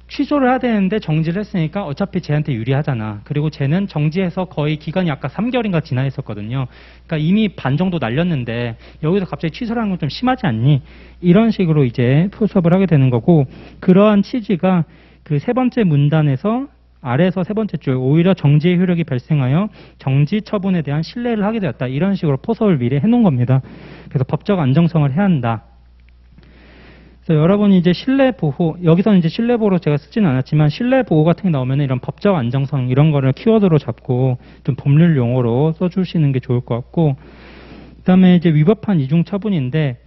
취소를 해야 되는데 정지를 했으니까 어차피 쟤한테 유리하잖아. 그리고 쟤는 정지해서 거의 기간이 아까 3개월인가 지나 있었거든요. 그러니까 이미 반 정도 날렸는데 여기서 갑자기 취소를 하는 건 좀 심하지 않니? 이런 식으로 이제 포섭을 하게 되는 거고, 그러한 취지가 그 세 번째 문단에서 아래에서 세 번째 줄, 오히려 정지의 효력이 발생하여 정지 처분에 대한 신뢰를 하게 되었다. 이런 식으로 포섭을 미리 해놓은 겁니다. 그래서 법적 안정성을 해야 한다. 그래서 여러분이 이제 신뢰보호, 여기서는 이제 신뢰보호로 제가 쓰지는 않았지만, 신뢰보호 같은 게 나오면 이런 법적 안정성 이런 거를 키워드로 잡고 좀 법률 용어로 써주시는 게 좋을 것 같고, 그 다음에 이제 위법한 이중 처분인데,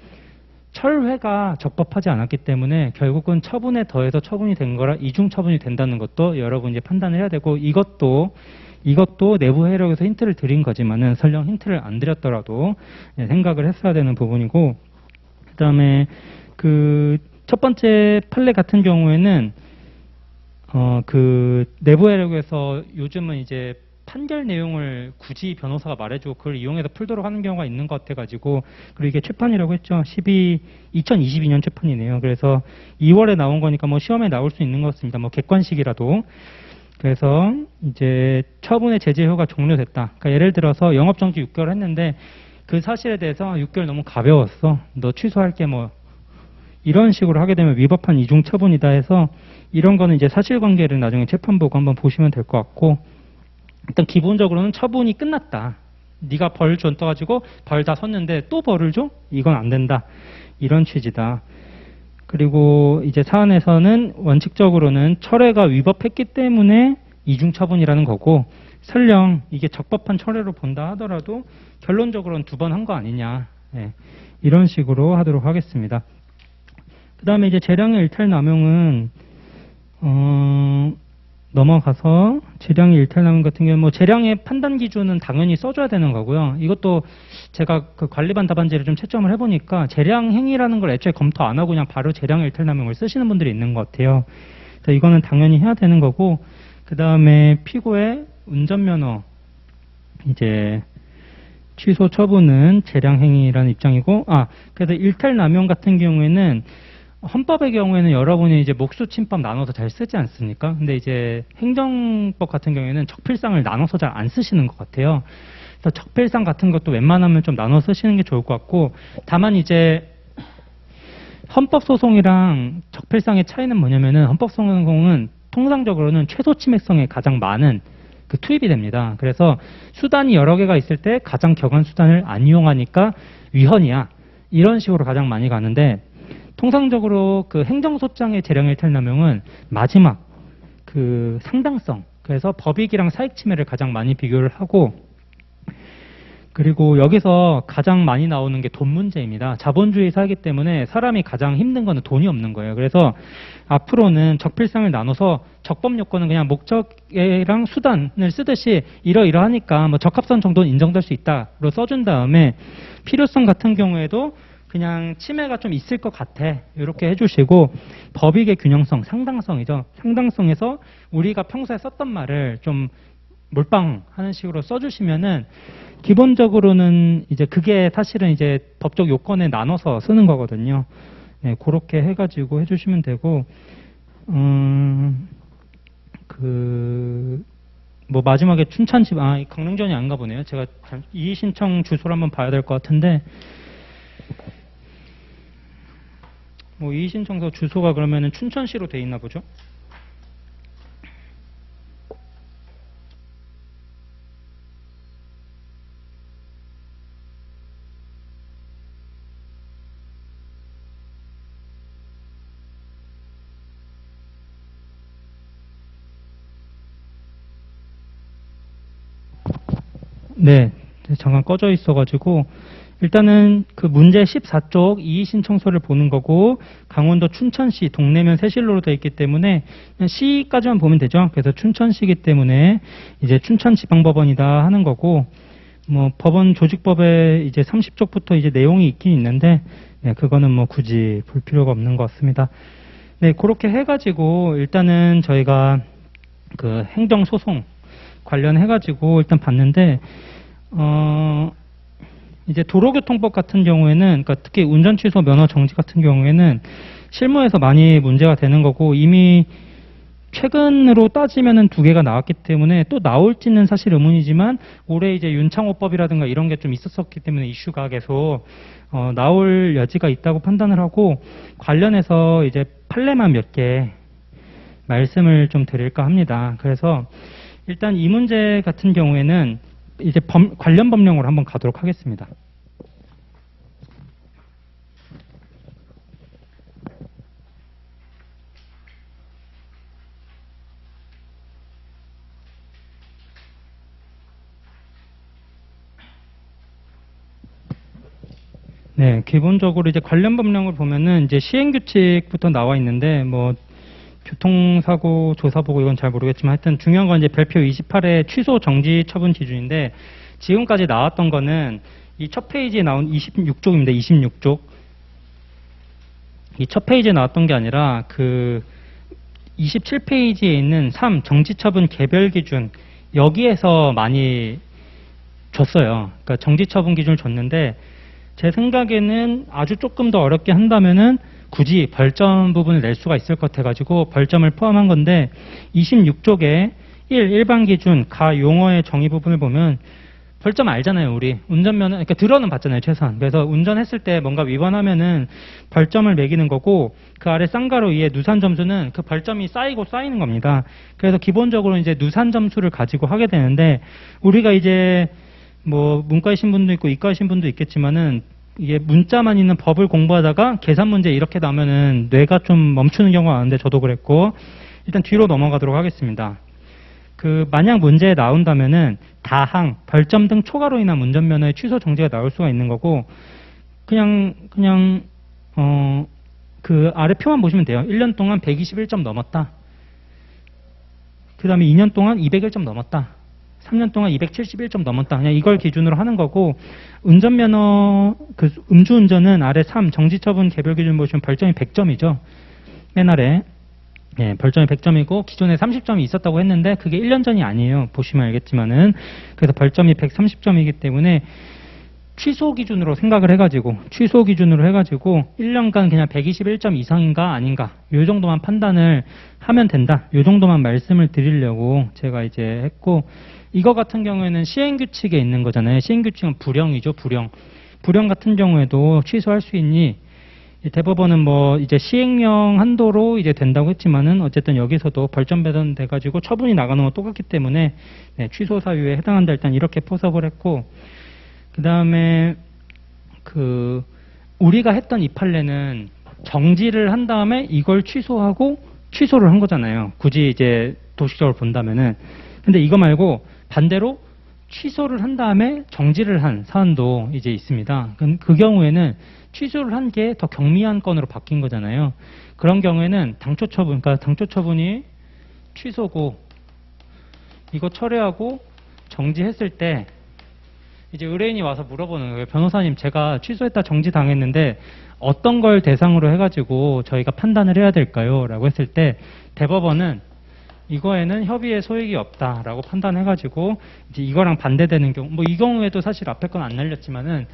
철회가 적법하지 않았기 때문에 결국은 처분에 더해서 처분이 된 거라 이중 처분이 된다는 것도 여러분이 이제 판단을 해야 되고, 이것도 내부 회의록에서 힌트를 드린 거지만은 설령 힌트를 안 드렸더라도 생각을 했어야 되는 부분이고, 그 다음에 그 첫 번째 판례 같은 경우에는 그 내부 회의록에서 요즘은 이제 판결 내용을 굳이 변호사가 말해주고 그걸 이용해서 풀도록 하는 경우가 있는 것 같아가지고, 그리고 이게 최판이라고 했죠. 2022년 최판이네요. 그래서 2월에 나온 거니까 뭐 시험에 나올 수 있는 것 같습니다. 뭐 객관식이라도. 그래서 이제 처분의 제재효가 종료됐다. 그러니까 예를 들어서 영업정지 6개월 했는데 그 사실에 대해서 6개월 너무 가벼웠어. 너 취소할게 뭐 이런 식으로 하게 되면 위법한 이중 처분이다 해서, 이런 거는 이제 사실관계를 나중에 재판보고 한번 보시면 될 것 같고, 일단 기본적으로는 처분이 끝났다. 네가 벌 줬어가지고 벌 다 섰는데 또 벌을 줘? 이건 안 된다. 이런 취지다. 그리고 이제 사안에서는 원칙적으로는 철회가 위법했기 때문에 이중처분이라는 거고, 설령 이게 적법한 철회로 본다 하더라도 결론적으로는 2번 한 거 아니냐. 예, 이런 식으로 하도록 하겠습니다. 그 다음에 이제 재량의 일탈 남용은 넘어가서 재량의 일탈 남용 같은 경우는 뭐 재량의 판단 기준은 당연히 써줘야 되는 거고요. 이것도 제가 그 관리반 답안지를 좀 채점을 해보니까 재량 행위라는 걸 애초에 검토 안 하고 그냥 바로 재량의 일탈 남용을 쓰시는 분들이 있는 것 같아요. 그래서 이거는 당연히 해야 되는 거고, 그 다음에 피고의 운전면허 이제 취소 처분은 재량 행위라는 입장이고, 그래서 일탈 남용 같은 경우에는 헌법의 경우에는 여러분이 이제 목수 침법 나눠서 잘 쓰지 않습니까? 근데 이제 행정법 같은 경우에는 적필상을 나눠서 잘 안 쓰시는 것 같아요. 그래서 적필상 같은 것도 웬만하면 좀 나눠 쓰시는 게 좋을 것 같고, 다만 이제 헌법소송이랑 적필상의 차이는 뭐냐면은 헌법소송은 통상적으로는 최소 침해성에 가장 많은 그 투입이 됩니다. 그래서 수단이 여러 개가 있을 때 가장 격한 수단을 안 이용하니까 위헌이야. 이런 식으로 가장 많이 가는데, 통상적으로 그 행정소장의 재량일탈 남용은 마지막 그 상당성, 그래서 법익이랑 사익침해를 가장 많이 비교를 하고, 그리고 여기서 가장 많이 나오는 게 돈 문제입니다. 자본주의 사회이기 때문에 사람이 가장 힘든 거는 돈이 없는 거예요. 그래서 앞으로는 적필상을 나눠서 적법 요건은 그냥 목적이랑 수단을 쓰듯이 이러이러하니까 뭐 적합성 정도는 인정될 수 있다로 써준 다음에, 필요성 같은 경우에도 그냥 침해가 좀 있을 것 같아 이렇게 해주시고, 법익의 균형성, 상당성이죠. 상당성에서 우리가 평소에 썼던 말을 좀 몰빵하는 식으로 써주시면은 기본적으로는 이제 그게 사실은 이제 법적 요건에 나눠서 쓰는 거거든요. 네, 그렇게 해가지고 해주시면 되고, 뭐 마지막에 춘천시, 강릉전이 안 가보네요. 제가 이의 신청 주소를 한번 봐야 될 것 같은데, 뭐 이의 신청서 주소가 그러면은 춘천시로 돼 있나 보죠? 네, 잠깐 꺼져 있어가지고, 일단은 그 문제 14쪽 이의 신청서를 보는 거고, 강원도 춘천시 동래면 세실로로 되어 있기 때문에 그냥 시까지만 보면 되죠. 그래서 춘천시이기 때문에 이제 춘천지방법원이다 하는 거고, 뭐 법원 조직법에 이제 30쪽부터 이제 내용이 있긴 있는데, 네, 그거는 뭐 굳이 볼 필요가 없는 것 같습니다. 네, 그렇게 해가지고 일단은 저희가 그 행정소송 관련해가지고 일단 봤는데, 이제 도로교통법 같은 경우에는, 그러니까 특히 운전 취소 면허 정지 같은 경우에는 실무에서 많이 문제가 되는 거고, 이미 최근으로 따지면은 2개가 나왔기 때문에 또 나올지는 사실 의문이지만, 올해 이제 윤창호법이라든가 이런 게 좀 있었었기 때문에 이슈가 계속 나올 여지가 있다고 판단을 하고, 관련해서 이제 판례만 몇 개 말씀을 좀 드릴까 합니다. 그래서 일단 이 문제 같은 경우에는 이제 관련 법령으로 한번 가도록 하겠습니다. 네, 기본적으로 이제 관련 법령을 보면은 이제 시행규칙부터 나와 있는데, 뭐 교통사고 조사보고 이건 잘 모르겠지만 하여튼 중요한 건 이제 별표 28의 취소 정지 처분 기준인데, 지금까지 나왔던 거는 이 첫 페이지에 나온 26쪽입니다. 26쪽. 이 첫 페이지에 나왔던 게 아니라 그 27페이지에 있는 3 정지 처분 개별 기준, 여기에서 많이 줬어요. 그러니까 정지 처분 기준을 줬는데, 제 생각에는 아주 조금 더 어렵게 한다면은 굳이 벌점 부분을 낼 수가 있을 것 같아가지고 벌점을 포함한 건데, 26쪽에 1반 기준 가 용어의 정의 부분을 보면 벌점 알잖아요. 우리 운전면허, 그러니까 들어는 봤잖아요, 최소한. 그래서 운전했을 때 뭔가 위반하면은 벌점을 매기는 거고, 그 아래 쌍가로 위에 누산 점수는 그 벌점이 쌓이고 쌓이는 겁니다. 그래서 기본적으로 이제 누산 점수를 가지고 하게 되는데, 우리가 이제 뭐 문과이신 분도 있고 이과이신 분도 있겠지만은 이게 문자만 있는 법을 공부하다가 계산 문제 이렇게 나오면은 뇌가 좀 멈추는 경우가 많은데 저도 그랬고, 일단 뒤로 넘어가도록 하겠습니다. 만약 문제에 나온다면은 다항, 벌점 등 초과로 인한 운전면허의 취소 정지가 나올 수가 있는 거고, 아래 표만 보시면 돼요. 1년 동안 121점 넘었다. 그 다음에 2년 동안 201점 넘었다. 3년 동안 271점 넘었다. 그냥 이걸 기준으로 하는 거고, 운전면허, 음주운전은 아래 3, 정지처분 개별 기준 보시면 벌점이 100점이죠. 맨 아래. 예, 벌점이 100점이고, 기존에 30점이 있었다고 했는데, 그게 1년 전이 아니에요. 보시면 알겠지만은. 그래서 벌점이 130점이기 때문에, 취소 기준으로 생각을 해가지고 1년간 그냥 121점 이상인가 아닌가 요 정도만 판단을 하면 된다. 요 정도만 말씀을 드리려고 제가 이제 했고, 이거 같은 경우에는 시행규칙에 있는 거잖아요. 시행규칙은 불형이죠. 불형 같은 경우에도 취소할 수 있니? 대법원은 뭐 이제 시행령 한도로 이제 된다고 했지만은 어쨌든 여기서도 벌점 배선돼가지고 처분이 나가는 건 똑같기 때문에 네, 취소 사유에 해당한다. 일단 이렇게 포석을 했고, 그 다음에 우리가 했던 이 판례는 정지를 한 다음에 이걸 취소하고 취소를 한 거잖아요. 굳이 이제 도식적으로 본다면은. 근데 이거 말고 반대로 취소를 한 다음에 정지를 한 사안도 이제 있습니다. 그 경우에는 취소를 한 게 더 경미한 건으로 바뀐 거잖아요. 그런 경우에는 당초 처분이 취소고 이거 철회하고 정지했을 때 이제 의뢰인이 와서 물어보는 거예요. 변호사님, 제가 취소했다 정지당했는데 어떤 걸 대상으로 해가지고 저희가 판단을 해야 될까요? 라고 했을 때 대법원은 이거에는 협의의 소익이 없다라고 판단해가지고 이제 이거랑 반대되는 경우, 뭐 이 경우에도 사실 앞에 건 안 날렸지만은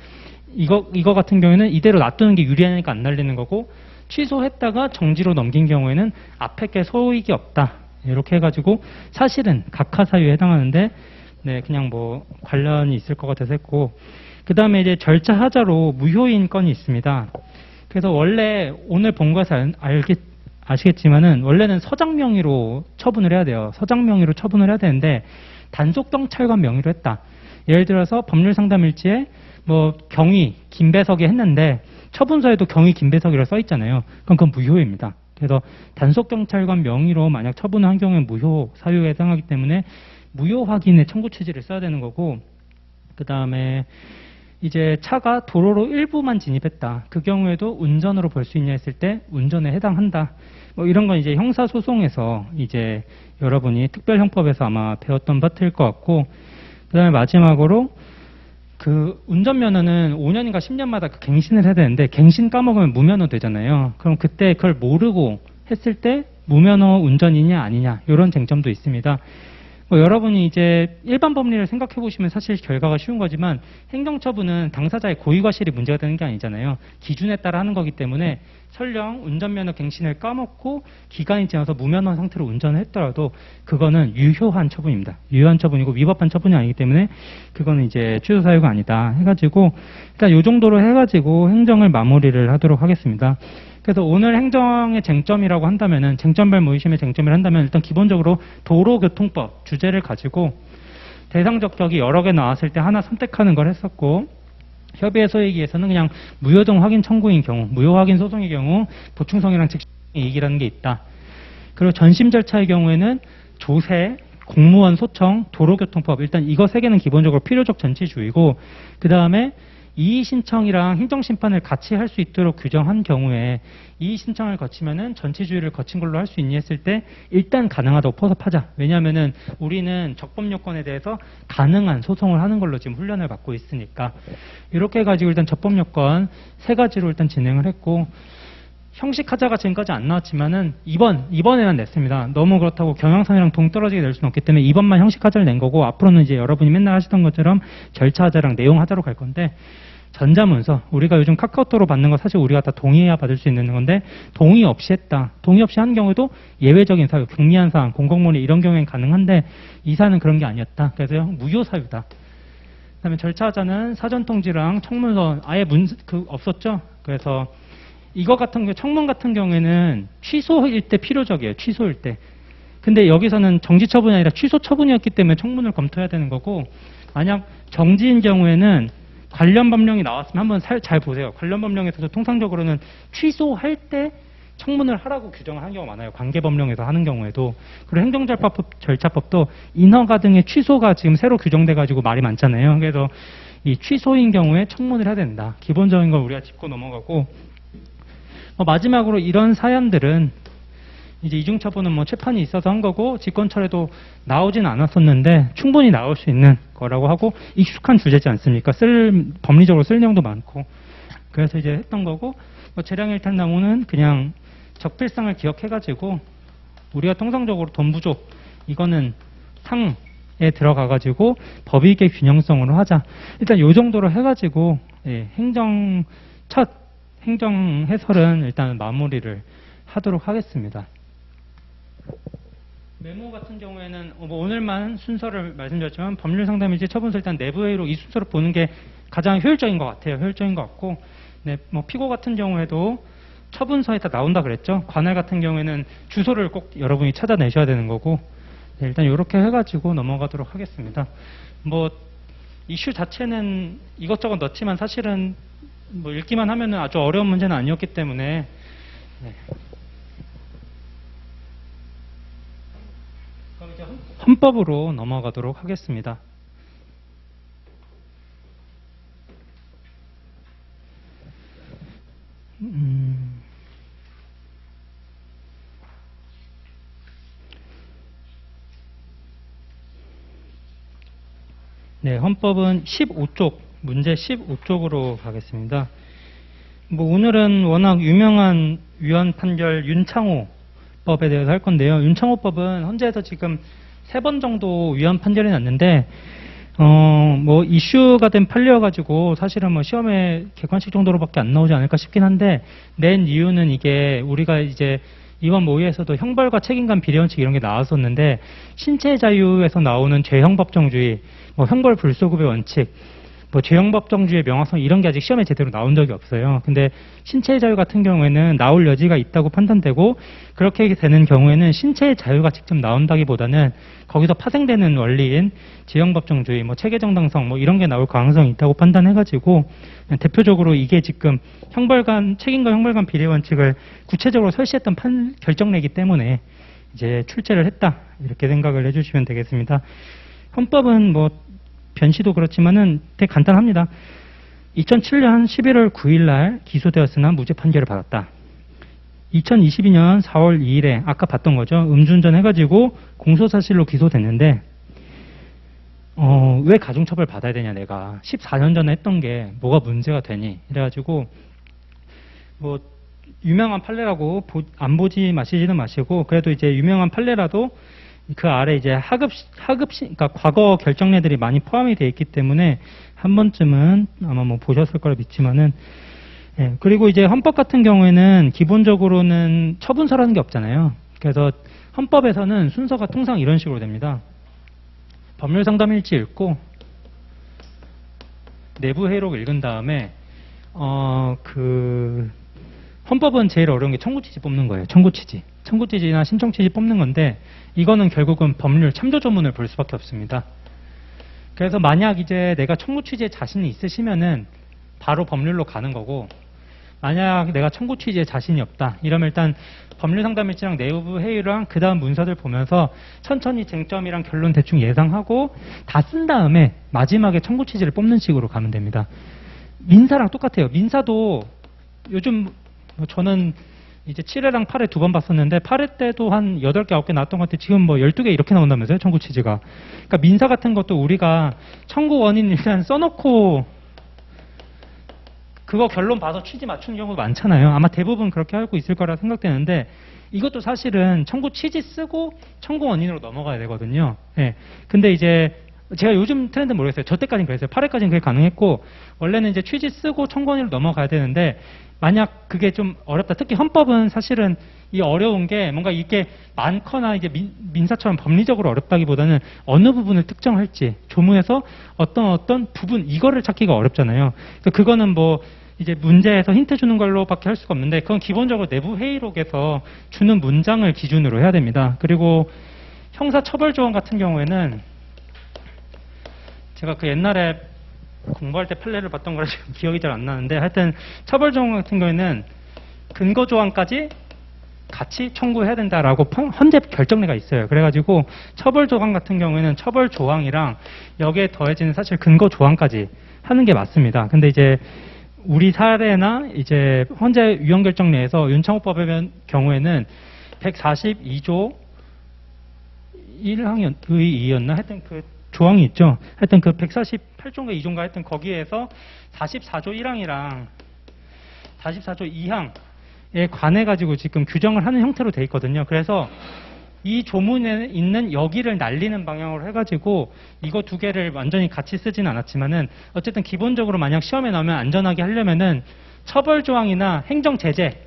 이거 같은 경우에는 이대로 놔두는 게 유리하니까 안 날리는 거고, 취소했다가 정지로 넘긴 경우에는 앞에 게 소익이 없다 이렇게 해가지고 사실은 각하 사유에 해당하는데 네, 그냥 뭐 관련이 있을 것 같아서 했고, 그 다음에 이제 절차 하자로 무효인 건이 있습니다. 그래서 원래 오늘 본 거에서 아시겠지만은 원래는 서장 명의로 처분을 해야 돼요. 서장 명의로 처분을 해야 되는데 단속 경찰관 명의로 했다. 예를 들어서 법률 상담 일지에 뭐 경위 김배석이 했는데 처분서에도 경위 김배석이라고 써 있잖아요. 그럼 그건 무효입니다. 그래서 단속 경찰관 명의로 만약 처분을 한 경우에 무효 사유에 해당하기 때문에 무효 확인의 청구 취지를 써야 되는 거고, 그 다음에 이제 차가 도로로 일부만 진입했다. 그 경우에도 운전으로 볼 수 있냐 했을 때 운전에 해당한다. 뭐 이런 건 이제 형사소송에서 이제 여러분이 특별형법에서 아마 배웠던 바트일 것 같고, 그 다음에 마지막으로 운전면허는 5년인가 10년마다 갱신을 해야 되는데 갱신 까먹으면 무면허 되잖아요. 그럼 그때 그걸 모르고 했을 때 무면허 운전이냐 아니냐 이런 쟁점도 있습니다. 뭐 여러분이 이제 일반 법리를 생각해 보시면 사실 결과가 쉬운 거지만 행정처분은 당사자의 고의과실이 문제가 되는 게 아니잖아요. 기준에 따라 하는 거기 때문에 설령 운전면허 갱신을 까먹고 기간이 지나서 무면허 상태로 운전을 했더라도 그거는 유효한 처분입니다. 유효한 처분이고 위법한 처분이 아니기 때문에 그거는 이제 취소 사유가 아니다 해가지고, 일단 요 정도로 해가지고 행정을 마무리를 하도록 하겠습니다. 그래서 오늘 행정의 쟁점이라고 한다면은, 쟁점별 모의심의 쟁점을 한다면 일단 기본적으로 도로교통법 주제를 가지고 대상적 격이 여러 개 나왔을 때 하나 선택하는 걸 했었고, 협의의 소액위에서는 그냥 무효등 확인 청구인 경우, 무효 확인 소송의 경우 보충성이랑 즉시 이익이라는 게 있다. 그리고 전심 절차의 경우에는 조세, 공무원 소청, 도로교통법, 일단 이거 세 개는 기본적으로 필요적 전치주의고, 그 다음에 이의신청이랑 행정심판을 같이 할 수 있도록 규정한 경우에 이의신청을 거치면은 전치주의를 거친 걸로 할 수 있니 했을 때 일단 가능하다고 포섭하자. 왜냐하면은 우리는 적법요건에 대해서 가능한 소송을 하는 걸로 지금 훈련을 받고 있으니까. 이렇게 해가지고 일단 적법요건 세 가지로 일단 진행을 했고, 형식하자가 지금까지 안 나왔지만은 이번에는 냈습니다. 너무 그렇다고 경향선이랑 동떨어지게 낼 수는 없기 때문에 이번만 형식하자를 낸 거고, 앞으로는 이제 여러분이 맨날 하시던 것처럼 절차하자랑 내용하자로 갈 건데, 전자문서, 우리가 요즘 카카오톡으로 받는 거 사실 우리가 다 동의해야 받을 수 있는 건데 동의 없이 했다. 동의 없이 한 경우도 예외적인 사유, 경미한 사항, 공공문의 이런 경우엔 가능한데 이 사안은 그런 게 아니었다. 그래서 무효 사유다. 그다음에 절차하자는 사전통지랑 청문서 아예 없었죠. 그래서 이거 같은 경우, 청문 같은 경우에는 취소일 때 필요적이에요. 취소일 때. 근데 여기서는 정지 처분이 아니라 취소 처분이었기 때문에 청문을 검토해야 되는 거고, 만약 정지인 경우에는 관련 법령이 나왔으면 한번 잘 보세요. 관련 법령에서도 통상적으로는 취소할 때 청문을 하라고 규정을 하는 경우가 많아요. 관계법령에서 하는 경우에도. 그리고 행정절차법도 인허가 등의 취소가 지금 새로 규정돼가지고 말이 많잖아요. 그래서 이 취소인 경우에 청문을 해야 된다. 기본적인 걸 우리가 짚고 넘어가고, 마지막으로 이런 사연들은 이제 이중처분은 뭐 재판이 있어서 한 거고 직권철에도 나오진 않았었는데 충분히 나올 수 있는 거라고 하고 익숙한 주제지 않습니까? 법리적으로 쓸 내용도 많고. 그래서 이제 했던 거고, 재량일탈나무는 그냥 적필상을 기억해가지고 우리가 통상적으로 돈 부족 이거는 상에 들어가가지고 법익의 균형성으로 하자. 일단 요 정도로 해가지고 첫 행정 해설은 일단 마무리를 하도록 하겠습니다. 메모 같은 경우에는 오늘만 순서를 말씀드렸지만 법률 상담일지 처분서 일단 내부회의로 이 순서를 보는 게 가장 효율적인 것 같아요. 효율적인 것 같고, 네, 피고 같은 경우에도 처분서에 다 나온다 그랬죠. 관할 같은 경우에는 주소를 꼭 여러분이 찾아내셔야 되는 거고, 네, 일단 이렇게 해가지고 넘어가도록 하겠습니다. 이슈 자체는 이것저것 넣지만 사실은 읽기만 하면은 아주 어려운 문제는 아니었기 때문에, 네. 그럼 이제 헌법으로 넘어가도록 하겠습니다. 네, 헌법은 15쪽, 문제 15쪽으로 가겠습니다. 오늘은 워낙 유명한 위헌 판결 윤창호법에 대해서 할 건데요. 윤창호법은 헌재에서 지금 3번 정도 위헌 판결이 났는데, 이슈가 된 판례여가지고 사실은 시험에 객관식 정도로밖에 안 나오지 않을까 싶긴 한데, 낸 이유는 이게 우리가 이제 이번 모의에서도 형벌과 책임감 비례원칙 이런 게 나왔었는데, 신체 자유에서 나오는 죄형법정주의, 형벌 불소급의 원칙, 죄형법정주의 명확성 이런 게 아직 시험에 제대로 나온 적이 없어요. 근데 신체의 자유 같은 경우에는 나올 여지가 있다고 판단되고, 그렇게 되는 경우에는 신체의 자유가 직접 나온다기보다는 거기서 파생되는 원리인 죄형법정주의, 체계정당성 이런 게 나올 가능성이 있다고 판단해가지고, 대표적으로 이게 지금 책임과 형벌간 비례 원칙을 구체적으로 설시했던 결정내기 때문에 이제 출제를 했다, 이렇게 생각을 해주시면 되겠습니다. 헌법은 변시도 그렇지만은 되게 간단합니다. 2007년 11월 9일 날 기소되었으나 무죄 판결을 받았다. 2022년 4월 2일에 아까 봤던 거죠. 음주운전 해가지고 공소사실로 기소됐는데, 왜 가중처벌 받아야 되냐, 내가 14년 전에 했던 게 뭐가 문제가 되니, 이래가지고 유명한 판례라고 안 보지 마시지는 마시고, 그래도 이제 유명한 판례라도 그 아래 이제 그러니까 과거 결정례들이 많이 포함이 되어 있기 때문에 한 번쯤은 아마 보셨을 거라 믿지만은, 예, 그리고 이제 헌법 같은 경우에는 기본적으로는 처분서라는 게 없잖아요. 그래서 헌법에서는 순서가 통상 이런 식으로 됩니다. 법률 상담일지 읽고 내부 회의록 읽은 다음에 헌법은 제일 어려운 게 청구 취지 뽑는 거예요. 청구 취지나 신청 취지 뽑는 건데, 이거는 결국은 법률 참조 조문을 볼 수밖에 없습니다. 그래서 만약 이제 내가 청구 취지에 자신이 있으시면은 바로 법률로 가는 거고, 만약 내가 청구 취지에 자신이 없다 이러면 일단 법률 상담일지랑 내부 회의랑 그 다음 문서들 보면서 천천히 쟁점이랑 결론 대충 예상하고 다 쓴 다음에 마지막에 청구 취지를 뽑는 식으로 가면 됩니다. 민사랑 똑같아요. 민사도 요즘 저는 이제 7회랑 8회 2번 봤었는데, 8회 때도 한 8개, 9개 나왔던 것 같아요. 지금 12개 이렇게 나온다면서요, 청구 취지가. 그러니까 민사 같은 것도 우리가 청구 원인 일단 써놓고 그거 결론 봐서 취지 맞추는 경우가 많잖아요. 아마 대부분 그렇게 알고 있을 거라 생각되는데, 이것도 사실은 청구 취지 쓰고 청구 원인으로 넘어가야 되거든요. 예. 근데 이제 제가 요즘 트렌드는 모르겠어요. 저 때까지는 그랬어요. 8회까지는 그게 가능했고, 원래는 이제 취지 쓰고 청구 원인으로 넘어가야 되는데, 만약 그게 좀 어렵다. 특히 헌법은 사실은 이 어려운 게 뭔가 이게 많거나 이제 민사처럼 법리적으로 어렵다기보다는 어느 부분을 특정할지, 조문에서 어떤 부분, 이거를 찾기가 어렵잖아요. 그래서 그거는 이제 문제에서 힌트 주는 걸로밖에 할 수가 없는데, 그건 기본적으로 내부 회의록에서 주는 문장을 기준으로 해야 됩니다. 그리고 형사처벌조항 같은 경우에는 제가 그 옛날에 공부할 때 판례를 봤던 거라 지금 기억이 잘 안 나는데 하여튼 처벌조항 같은 경우에는 근거조항까지 같이 청구해야 된다라고 헌재 결정례가 있어요. 그래가지고 처벌조항 같은 경우에는 처벌조항이랑 여기에 더해지는 사실 근거조항까지 하는 게 맞습니다. 근데 이제 우리 사례나 이제 헌재 위헌결정례에서 윤창호법의 경우에는 142조 1항의 2였나? 하여튼 그 조항이 있죠. 하여튼 그 148조인가 2조인가 하여튼 거기에서 44조 1항이랑 44조 2항에 관해 가지고 지금 규정을 하는 형태로 돼 있거든요. 그래서 이 조문에 있는 여기를 날리는 방향으로 해가지고 이거 두 개를 완전히 같이 쓰진 않았지만은 어쨌든 기본적으로 만약 시험에 나오면 안전하게 하려면은 처벌조항이나 행정제재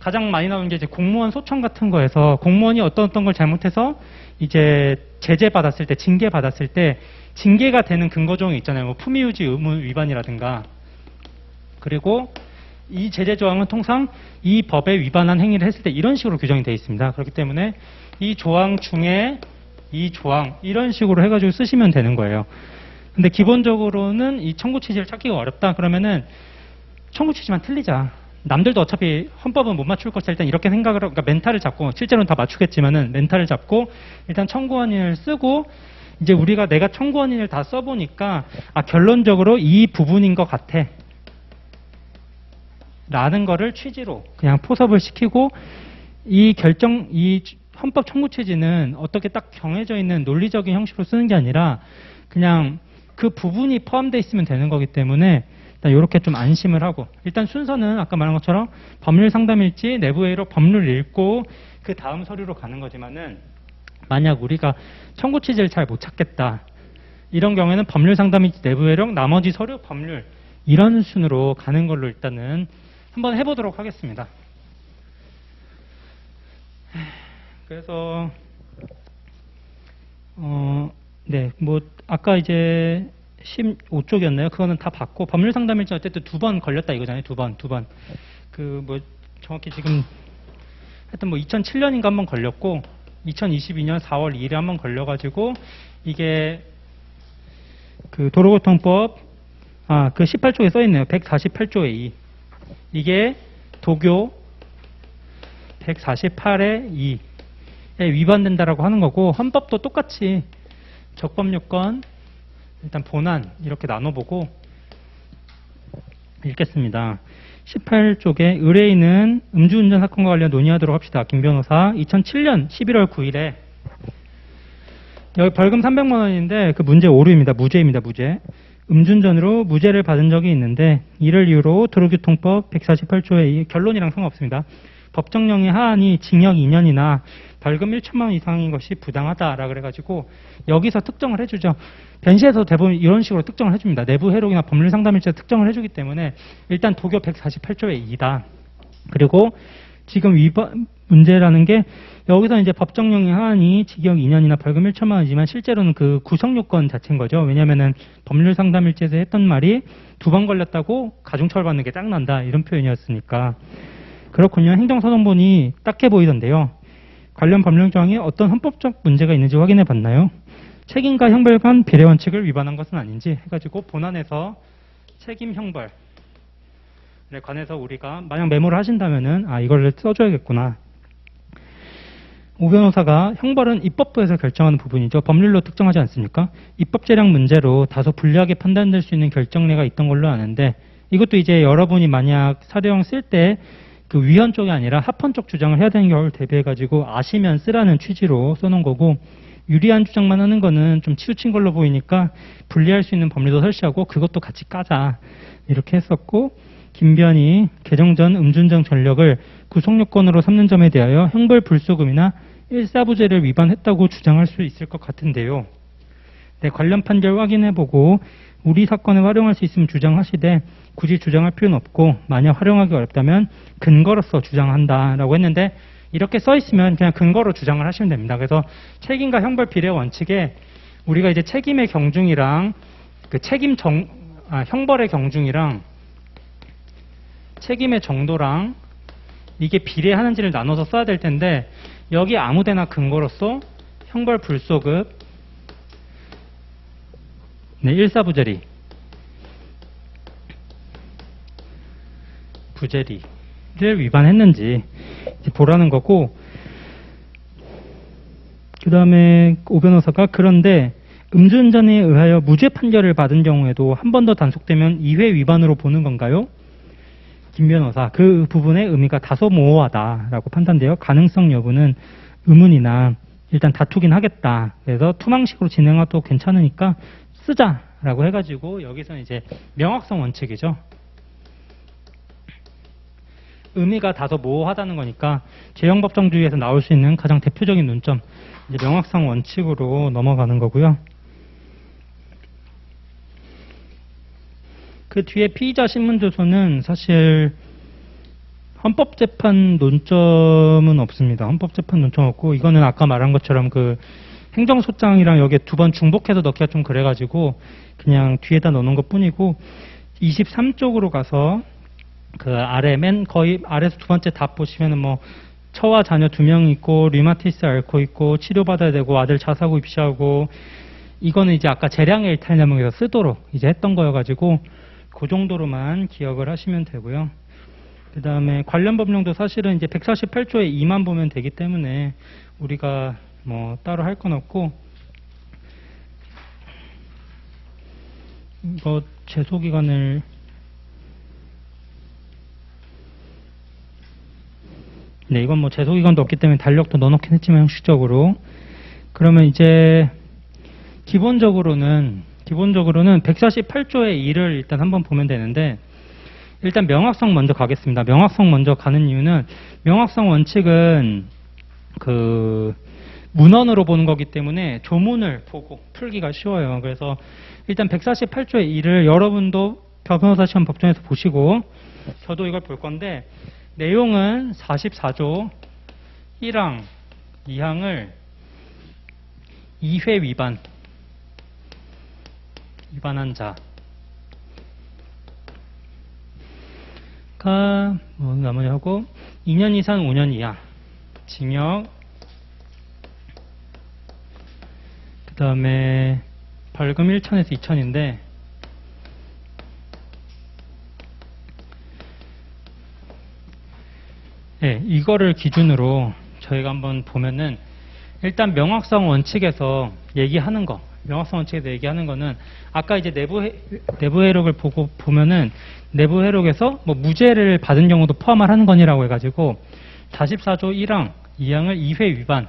가장 많이 나오는 게 이제 공무원 소청 같은 거에서 공무원이 어떤 걸 잘못해서 이제 제재 받았을 때, 징계 받았을 때 징계가 되는 근거조항이 있잖아요. 뭐 품위유지 의무 위반이라든가. 그리고 이 제재 조항은 통상 이 법에 위반한 행위를 했을 때 이런 식으로 규정이 되어 있습니다. 그렇기 때문에 이 조항 중에 이 조항 이런 식으로 해가지고 쓰시면 되는 거예요. 근데 기본적으로는 이 청구 취지를 찾기가 어렵다. 그러면은 청구 취지만 틀리자. 남들도 어차피 헌법은 못 맞출 것이다. 일단 이렇게 생각을 하고, 그러니까 멘탈을 잡고, 실제로는 다 맞추겠지만은 멘탈을 잡고 일단 청구원인을 쓰고 이제 우리가 내가 청구원인을 다 써보니까 결론적으로 이 부분인 것 같아. 라는 거를 취지로 그냥 포섭을 시키고 이 헌법 청구 취지는 어떻게 딱 정해져 있는 논리적인 형식으로 쓰는 게 아니라 그냥 그 부분이 포함되어 있으면 되는 거기 때문에 일단 이렇게 좀 안심을 하고 일단 순서는 아까 말한 것처럼 법률 상담일지 내부회의로 법률 읽고 그 다음 서류로 가는 거지만은 만약 우리가 청구 취지를 잘 못 찾겠다 이런 경우에는 법률 상담일지 내부회의록 나머지 서류 법률 이런 순으로 가는 걸로 일단은 한번 해보도록 하겠습니다. 그래서 네, 뭐 아까 이제 15쪽이었나요? 그거는 다 받고 법률 상담일지 어쨌든 2번 걸렸다 이거잖아요. 두 번. 그 뭐 정확히 지금 하여튼 뭐 2007년인가 한번 걸렸고 2022년 4월 2일에 한번 걸려가지고 이게 그 도로교통법 그 18조에 써 있네요. 148조에 2. 이게 도교 148의 2에 위반된다라고 하는 거고 헌법도 똑같이 적법요건 일단 본안 이렇게 나눠보고 읽겠습니다. 18쪽에 의뢰인은 음주운전 사건과 관련 논의하도록 합시다. 김 변호사 2007년 11월 9일에 여기 벌금 300만 원인데 그 문제 오류입니다. 무죄입니다. 무죄. 음주운전으로 무죄를 받은 적이 있는데 이를 이유로 도로교통법 148조의 결론이랑 상관없습니다. 법정령의 하한이 징역 2년이나 벌금 1천만 원 이상인 것이 부당하다라 그래가지고 여기서 특정을 해주죠. 변시에서 대부분 이런 식으로 특정을 해줍니다. 내부 회록이나 법률 상담일지에 특정을 해주기 때문에 일단 도교 148조의 2다. 그리고 지금 위반 문제라는 게 여기서 이제 법정령의 하한이 징역 2년이나 벌금 1천만 원이지만 실제로는 그 구성요건 자체인 거죠. 왜냐면은 법률 상담일지에서 했던 말이 2번 걸렸다고 가중처벌 받는 게 짱난다 이런 표현이었으니까 그렇군요. 행정소송본이 딱해 보이던데요. 관련 법령 조항에 어떤 헌법적 문제가 있는지 확인해 봤나요? 책임과 형벌 간 비례 원칙을 위반한 것은 아닌지 해가지고 본안에서 책임 형벌에 관해서 우리가 만약 메모를 하신다면은 이걸 써줘야겠구나. 오 변호사가 형벌은 입법부에서 결정하는 부분이죠. 법률로 특정하지 않습니까? 입법 재량 문제로 다소 불리하게 판단될 수 있는 결정례가 있던 걸로 아는데 이것도 이제 여러분이 만약 사례형 쓸 때 그 위헌 쪽이 아니라 합헌 쪽 주장을 해야 되는 경우를 대비해가지고 아시면 쓰라는 취지로 써놓은 거고 유리한 주장만 하는 거는 좀 치우친 걸로 보이니까 분리할 수 있는 법률도 설치하고 그것도 같이 까자 이렇게 했었고 김변이 개정 전 음주운전 전력을 구속요건으로 삼는 점에 대하여 형벌 불소금이나 일사부재를 위반했다고 주장할 수 있을 것 같은데요. 네, 관련 판결 확인해보고 우리 사건에 활용할 수 있으면 주장하시되 굳이 주장할 필요는 없고 만약 활용하기 어렵다면 근거로서 주장한다라고 했는데 이렇게 써 있으면 그냥 근거로 주장을 하시면 됩니다. 그래서 책임과 형벌 비례 원칙에 우리가 이제 책임의 경중이랑 그 형벌의 경중이랑 책임의 정도랑 이게 비례하는지를 나눠서 써야 될 텐데 여기 아무데나 근거로서 형벌 불소급 일사부재리 부재리를 위반했는지 이제 보라는 거고, 그 다음에 오 변호사가 그런데 음주운전에 의하여 무죄 판결을 받은 경우에도 한 번 더 단속되면 2회 위반으로 보는 건가요? 김 변호사, 그 부분의 의미가 다소 모호하다라고 판단되어 가능성 여부는 의문이나 일단 다투긴 하겠다. 그래서 투망식으로 진행해도 괜찮으니까 쓰자라고 해가지고 여기서는 이제 명확성 원칙이죠. 의미가 다소 모호하다는 거니까 제형법정주의에서 나올 수 있는 가장 대표적인 논점, 이제 명확성 원칙으로 넘어가는 거고요. 그 뒤에 피의자 신문조서는 사실 헌법재판 논점은 없습니다. 헌법재판 논점 없고, 이거는 아까 말한 것처럼 그 행정소장이랑 여기에 두 번 중복해서 넣기가 좀 그래가지고 그냥 뒤에다 넣는 것 뿐이고, 23쪽으로 가서 그 아래 맨 거의 아래에서 두 번째 답 보시면은 뭐 처와 자녀 2명 있고 류마티스 앓고 있고 치료받아야 되고 아들 자사고 입시하고, 이거는 이제 아까 재량의 일탈명에서 쓰도록 이제 했던 거여가지고 그 정도로만 기억을 하시면 되고요. 그 다음에 관련 법령도 사실은 이제 148조에 2만 보면 되기 때문에 우리가 뭐 따로 할 건 없고, 이거 제소기간을 네, 이건 뭐 제소기간도 없기 때문에 달력도 넣어놓긴 했지만 형식적으로. 그러면 이제 기본적으로는 148조의 2를 일단 한번 보면 되는데, 일단 명확성 먼저 가겠습니다. 명확성 먼저 가는 이유는 명확성 원칙은 그 문헌으로 보는 거기 때문에 조문을 보고 풀기가 쉬워요. 그래서 일단 148조의 2를 여러분도 변호사 시험 법정에서 보시고 저도 이걸 볼 건데, 내용은 44조 1항 2항을 2회 위반한 자가 뭐 나머지 하고 2년 이상 5년 이하 징역, 그 다음에 벌금 1천에서 2천인데, 네, 이거를 기준으로 저희가 한번 보면은 일단 명확성 원칙에서 얘기하는 거, 명확성 원칙에서 얘기하는 거는 아까 이제 내부 회록을 보면은 내부 회록에서 뭐 무죄를 받은 경우도 포함을 하는 거니라고 해가지고 44조 1항 2항을 2회 위반,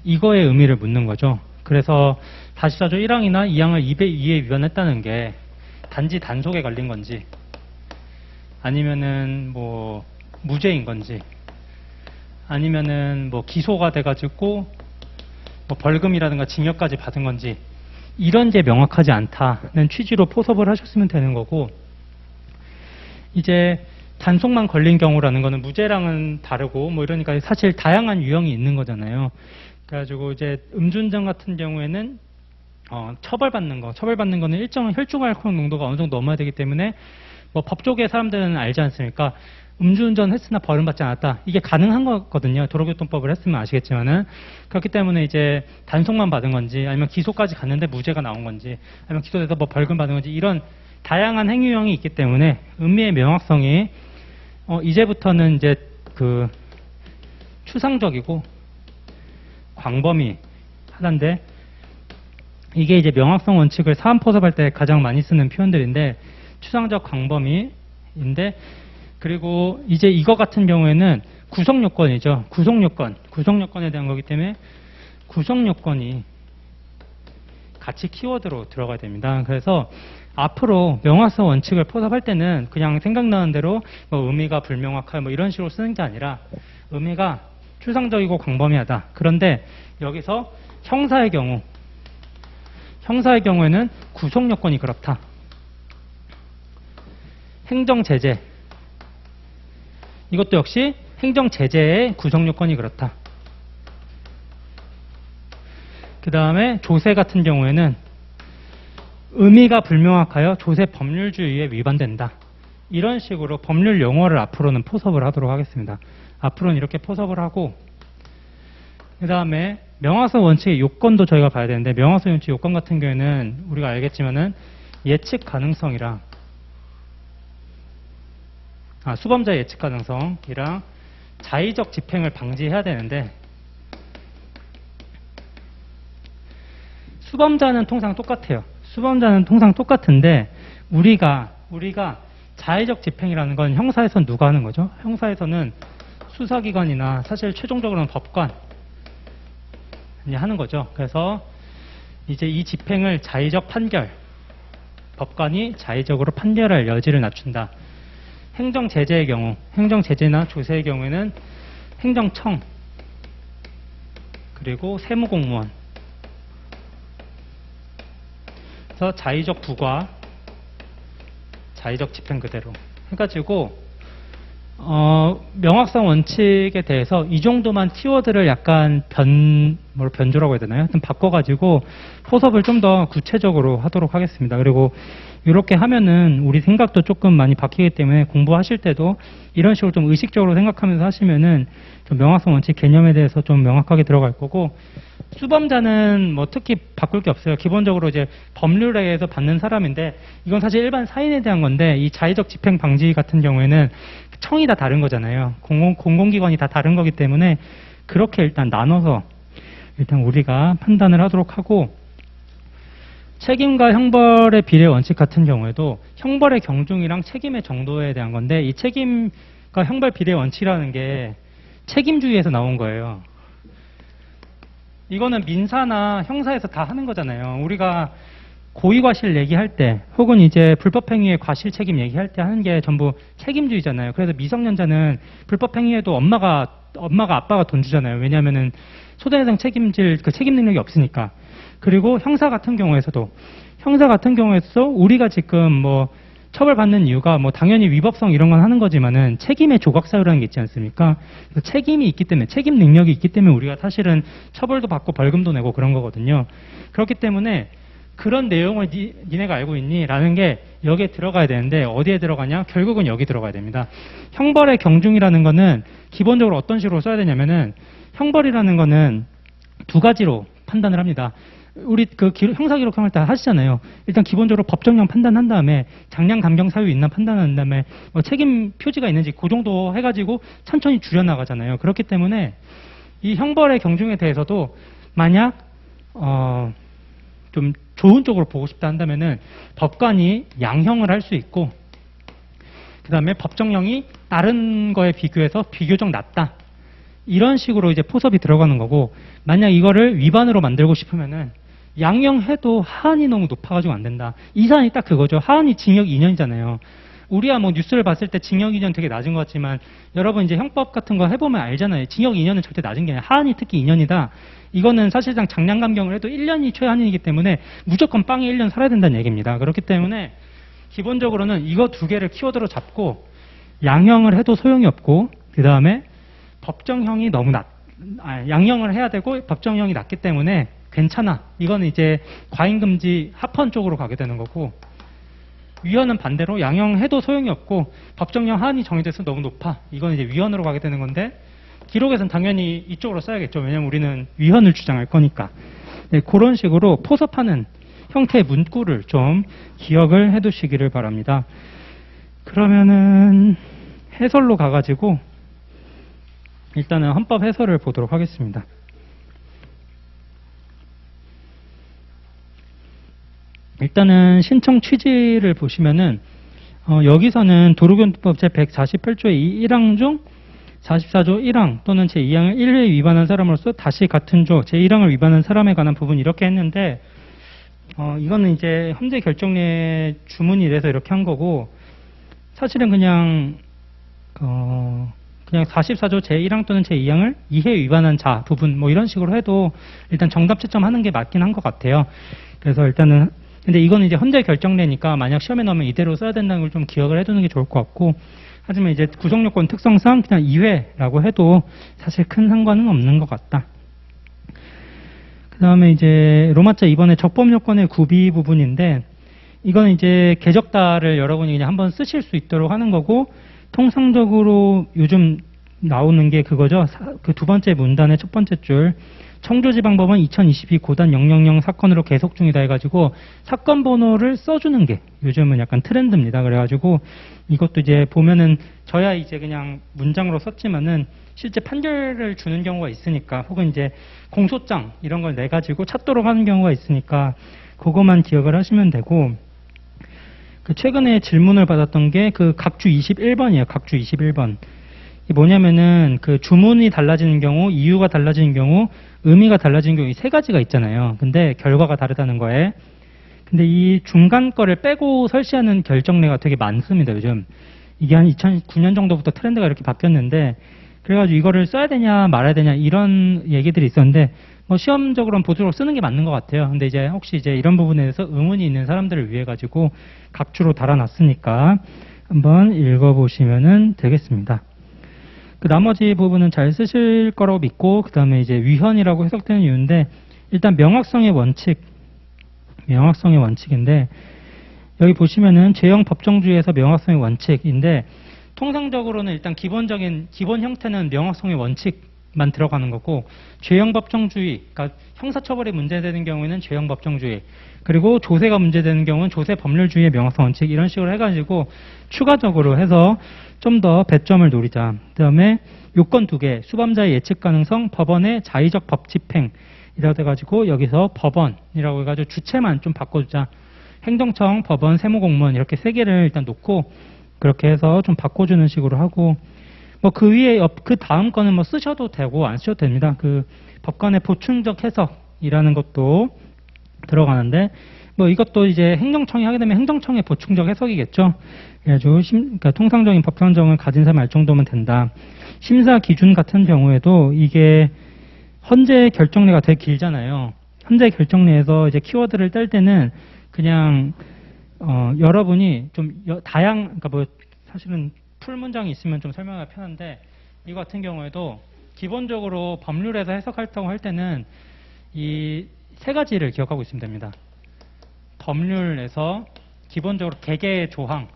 이거의 의미를 묻는 거죠. 그래서 44조 1항이나 2항을 2회 위반했다는 게 단지 단속에 걸린 건지 아니면은 뭐 무죄인 건지 아니면은 뭐 기소가 돼가지고 뭐 벌금이라든가 징역까지 받은 건지, 이런 게 명확하지 않다는 취지로 포섭을 하셨으면 되는 거고, 이제 단속만 걸린 경우라는 거는 무죄랑은 다르고 뭐 이러니까 사실 다양한 유형이 있는 거잖아요. 그래가지고 이제 음주운전 같은 경우에는 처벌받는 거는 일정한 혈중 알코올 농도가 어느 정도 넘어야 되기 때문에 뭐 법조계 사람들은 알지 않습니까? 음주운전 했으나 벌금받지 않았다. 이게 가능한 거거든요. 도로교통법을 했으면 아시겠지만은. 그렇기 때문에 이제 단속만 받은 건지 아니면 기소까지 갔는데 무죄가 나온 건지 아니면 기소돼서 뭐 벌금 받은 건지, 이런 다양한 행위형이 있기 때문에 의미의 명확성이 이제부터는 이제 그 추상적이고 광범위하단데, 이게 이제 명확성 원칙을 사안 포섭할 때 가장 많이 쓰는 표현들인데, 추상적 광범위인데, 그리고 이제 이거 같은 경우에는 구성요건이죠. 구성요건에 대한 거기 때문에 구성요건이 같이 키워드로 들어가야 됩니다. 그래서 앞으로 명확성 원칙을 포섭할 때는 그냥 생각나는 대로 뭐 의미가 불명확한 뭐 이런 식으로 쓰는 게 아니라 의미가 추상적이고 광범위하다. 그런데 여기서 형사의 경우에는 구성요건이 그렇다. 행정제재, 이것도 역시 행정제재의 구성요건이 그렇다. 그 다음에 조세 같은 경우에는 의미가 불명확하여 조세 법률주의에 위반된다. 이런 식으로 법률 용어를 앞으로는 포섭을 하도록 하겠습니다. 앞으로는 이렇게 포섭을 하고, 그 다음에 명확성 원칙의 요건도 저희가 봐야 되는데, 명확성 원칙 요건 같은 경우에는 우리가 알겠지만은 예측 가능성이랑 수범자 예측 가능성이랑 자의적 집행을 방지해야 되는데, 수범자는 통상 똑같아요. 수범자는 통상 똑같은데 우리가 자의적 집행이라는 건 형사에서는 누가 하는 거죠? 형사에서는 수사기관이나 사실 최종적으로는 법관이 하는 거죠. 그래서 이제 이 집행을 자의적 판결, 법관이 자의적으로 판결할 여지를 낮춘다. 행정제재의 경우, 행정제재나 조세의 경우에는 행정청, 그리고 세무공무원, 그래서 자의적 부과, 자의적 집행 그대로 해가지고 명확성 원칙에 대해서 이 정도만 키워드를 약간 변조라고 해야 되나요? 하여튼 바꿔가지고 포섭을 좀 더 구체적으로 하도록 하겠습니다. 그리고 이렇게 하면은 우리 생각도 조금 많이 바뀌기 때문에 공부하실 때도 이런 식으로 좀 의식적으로 생각하면서 하시면은 좀 명확성 원칙 개념에 대해서 좀 명확하게 들어갈 거고, 수범자는 뭐 특히 바꿀 게 없어요. 기본적으로 이제 법률에 의해서 받는 사람인데, 이건 사실 일반 사인에 대한 건데, 이 자의적 집행 방지 같은 경우에는 청이 다 다른 거잖아요. 공공기관이 다 다른 거기 때문에 그렇게 일단 나눠서 일단 우리가 판단을 하도록 하고, 책임과 형벌의 비례 원칙 같은 경우에도 형벌의 경중이랑 책임의 정도에 대한 건데, 이 책임과 형벌 비례 원칙이라는 게 책임주의에서 나온 거예요. 이거는 민사나 형사에서 다 하는 거잖아요. 우리가 고의과실 얘기할 때 혹은 이제 불법행위의 과실 책임 얘기할 때 하는 게 전부 책임주의잖아요. 그래서 미성년자는 불법행위에도 엄마가 아빠가 돈 주잖아요. 왜냐하면은 소대상 책임질 그 책임 능력이 없으니까. 그리고 형사 같은 경우에서도 우리가 지금 뭐 처벌받는 이유가 뭐 당연히 위법성 이런 건 하는 거지만은 책임의 조각 사유라는 게 있지 않습니까? 그래서 책임이 있기 때문에, 책임 능력이 있기 때문에 우리가 사실은 처벌도 받고 벌금도 내고 그런 거거든요. 그렇기 때문에 그런 내용을 니네가 알고 있니? 라는 게 여기에 들어가야 되는데, 어디에 들어가냐? 결국은 여기 들어가야 됩니다. 형벌의 경중이라는 거는 기본적으로 어떤 식으로 써야 되냐면은, 형벌이라는 거는 두 가지로 판단을 합니다. 우리 그 형사기록형을 다 하시잖아요. 일단 기본적으로 법정형 판단한 다음에 장량 감경 사유 있나 판단한 다음에 책임 표지가 있는지 그 정도 해가지고 천천히 줄여나가잖아요. 그렇기 때문에 이 형벌의 경중에 대해서도 만약 좀 좋은 쪽으로 보고 싶다 한다면은 법관이 양형을 할 수 있고, 그 다음에 법정형이 다른 거에 비교해서 비교적 낮다. 이런 식으로 이제 포섭이 들어가는 거고, 만약 이거를 위반으로 만들고 싶으면은 양형해도 하한이 너무 높아가지고 안 된다. 이 사안이 딱 그거죠. 하한이 징역 2년이잖아요. 우리야 뭐 뉴스를 봤을 때 징역 2년 되게 낮은 것 같지만, 여러분 이제 형법 같은 거 해보면 알잖아요. 징역 2년은 절대 낮은 게 아니라 하한이 특히 2년이다. 이거는 사실상 장량 감경을 해도 1년이 최한이기 때문에 무조건 빵에 1년 살아야 된다는 얘기입니다. 그렇기 때문에 기본적으로는 이거 두 개를 키워드로 잡고, 양형을 해도 소용이 없고, 그 다음에 법정형이 너무 양형을 해야 되고 법정형이 낮기 때문에 괜찮아. 이거는 이제 과잉금지 합헌 쪽으로 가게 되는 거고, 위헌은 반대로 양형해도 소용이 없고 법정형 하한이 정해져서 너무 높아. 이건 이제 위헌으로 가게 되는 건데, 기록에서는 당연히 이쪽으로 써야겠죠. 왜냐면 우리는 위헌을 주장할 거니까. 네, 그런 식으로 포섭하는 형태의 문구를 좀 기억을 해 두시기를 바랍니다. 그러면은 해설로 가가지고 일단은 헌법 해설을 보도록 하겠습니다. 일단은 신청 취지를 보시면은 여기서는 도로교통법 제148조의 1항 중 44조 1항 또는 제2항을 1회 위반한 사람으로서 다시 같은 조 제1항을 위반한 사람에 관한 부분 이렇게 했는데, 이거는 이제 헌재 결정례 주문이 돼서 이렇게 한 거고, 사실은 그냥 44조 제1항 또는 제2항을 2회 위반한 자 부분 뭐 이런 식으로 해도 일단 정답 채점하는 게 맞긴 한 것 같아요. 그래서 일단은 근데 이거는 이제 헌재 결정례니까 만약 시험에 나오면 이대로 써야 된다는 걸 좀 기억을 해두는 게 좋을 것 같고, 하지만 이제 구속요건 특성상 그냥 2회라고 해도 사실 큰 상관은 없는 것 같다. 그 다음에 이제 로마자 2번의 적법요건의 구비 부분인데, 이건 이제 개적다를 여러분이 그냥 한번 쓰실 수 있도록 하는 거고, 통상적으로 요즘 나오는 게 그거죠. 그 두 번째 문단의 첫 번째 줄, 청주지방법원 2022 고단 000 사건으로 계속 중이다 해가지고 사건 번호를 써주는 게 요즘은 약간 트렌드입니다. 그래가지고 이것도 이제 보면은 저야 이제 그냥 문장으로 썼지만은 실제 판결을 주는 경우가 있으니까 혹은 이제 공소장 이런 걸 내가지고 찾도록 하는 경우가 있으니까 그것만 기억을 하시면 되고, 그 최근에 질문을 받았던 게 그 각주 21번이에요. 각주 21번. 이게 뭐냐면은 그 주문이 달라지는 경우, 이유가 달라지는 경우, 의미가 달라지는 경우 이 세 가지가 있잖아요. 근데 결과가 다르다는 거에. 근데 이 중간 거를 빼고 설치하는 결정례가 되게 많습니다, 요즘. 이게 한 2009년 정도부터 트렌드가 이렇게 바뀌었는데, 그래가지고 이거를 써야 되냐 말아야 되냐 이런 얘기들이 있었는데, 뭐 시험적으로는 보드로 쓰는 게 맞는 것 같아요. 근데 이제 혹시 이제 이런 부분에 대해서 의문이 있는 사람들을 위해 가지고 각주로 달아놨으니까 한번 읽어보시면 되겠습니다. 그 나머지 부분은 잘 쓰실 거라고 믿고, 그 다음에 이제 위헌이라고 해석되는 이유인데, 일단 명확성의 원칙인데, 여기 보시면은 죄형 법정주의에서 명확성의 원칙인데, 통상적으로는 일단 기본 형태는 명확성의 원칙만 들어가는 거고, 죄형 법정주의, 그러니까 형사처벌이 문제되는 경우에는 죄형 법정주의, 그리고 조세가 문제되는 경우는 조세 법률주의의 명확성 원칙, 이런 식으로 해가지고 추가적으로 해서 좀 더 배점을 노리자. 그 다음에 요건 2개, 수감자의 예측 가능성, 법원의 자의적 법 집행, 이라고 해가지고 여기서 법원이라고 해가지고 주체만 좀 바꿔주자. 행정청, 법원, 세무공무원 이렇게 3개를 일단 놓고 그렇게 해서 좀 바꿔주는 식으로 하고, 뭐 그 위에 그 다음 거는 뭐 쓰셔도 되고 안 쓰셔도 됩니다. 그 법관의 보충적 해석이라는 것도 들어가는데, 뭐 이것도 이제 행정청이 하게 되면 행정청의 보충적 해석이겠죠. 그래가지고 그러니까 통상적인 법상정을 가진 사람이 알 정도면 된다. 심사 기준 같은 경우에도 이게 헌재 결정례가 되게 길잖아요. 헌재 결정례에서 이제 키워드를 뗄 때는 그냥 여러분이 좀 그러니까 뭐 사실은 풀 문장이 있으면 좀 설명하기 편한데, 이거 같은 경우에도 기본적으로 법률에서 해석한다고 할 때는 이 3가지를 기억하고 있으면 됩니다. 법률에서 기본적으로 개개 조항,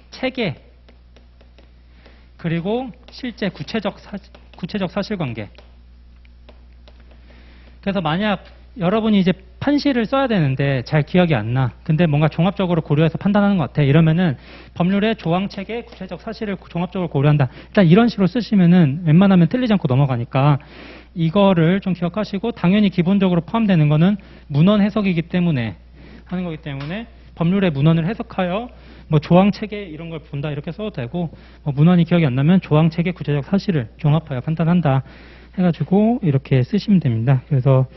체계, 그리고 실제 구체적 사실관계. 그래서 만약 여러분이 이제 판시를 써야 되는데 잘 기억이 안 나. 근데 뭔가 종합적으로 고려해서 판단하는 것 같아. 이러면은 법률의 조항 체계, 구체적 사실을 종합적으로 고려한다. 일단 이런 식으로 쓰시면은 웬만하면 틀리지 않고 넘어가니까 이거를 좀 기억하시고, 당연히 기본적으로 포함되는 거는 문헌 해석이기 때문에 하는 거기 때문에 법률의 문헌을 해석하여 뭐 조항 체계 이런 걸 본다 이렇게 써도 되고, 뭐 문헌이 기억이 안 나면 조항 체계 구체적 사실을 종합하여 판단한다 해가지고 이렇게 쓰시면 됩니다. 그래서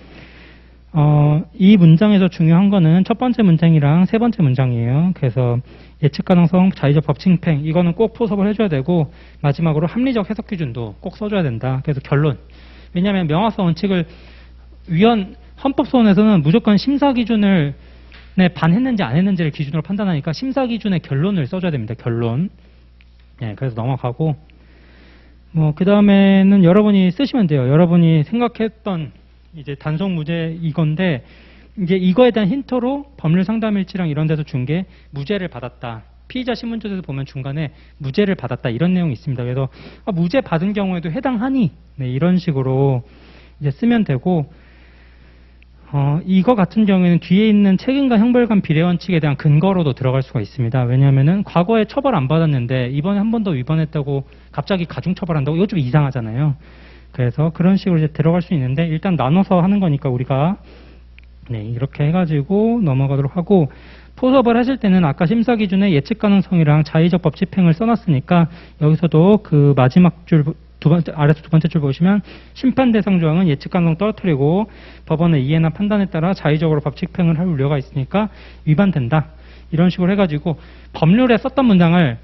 이 문장에서 중요한 거는 첫 번째 문장이랑 세 번째 문장이에요. 그래서 예측 가능성, 자의적 법 집행, 이거는 꼭 포섭을 해줘야 되고, 마지막으로 합리적 해석 기준도 꼭 써줘야 된다. 그래서 결론. 왜냐하면 명확성 원칙을 헌법소원에서는 무조건 심사 기준을 반했는지 안 했는지를 기준으로 판단하니까 심사 기준의 결론을 써줘야 됩니다. 결론. 네, 그래서 넘어가고, 뭐 그 다음에는 여러분이 쓰시면 돼요. 여러분이 생각했던 이제 단속 무죄 이건데, 이제 이거에 대한 힌트로 법률 상담일지랑 이런 데서 준 게 무죄를 받았다. 피의자 신문조에서 보면 중간에 무죄를 받았다 이런 내용이 있습니다. 그래서 무죄 받은 경우에도 해당하니, 네, 이런 식으로 이제 쓰면 되고, 이거 같은 경우에는 뒤에 있는 책임과 형벌관 비례 원칙에 대한 근거로도 들어갈 수가 있습니다. 왜냐하면은 과거에 처벌 안 받았는데 이번에 한 번 더 위반했다고 갑자기 가중 처벌한다고, 이거 좀 이상하잖아요. 그래서 그런 식으로 이제 들어갈 수 있는데, 일단 나눠서 하는 거니까 우리가 네, 이렇게 해가지고 넘어가도록 하고, 포섭을 하실 때는 아까 심사 기준에 예측 가능성이랑 자의적 법 집행을 써놨으니까 여기서도 그 마지막 줄 아래서 2번째 줄 보시면 심판 대상 조항은 예측 가능성 떨어뜨리고 법원의 이해나 판단에 따라 자의적으로 법 집행을 할 우려가 있으니까 위반된다. 이런 식으로 해가지고 법률에 썼던 문장을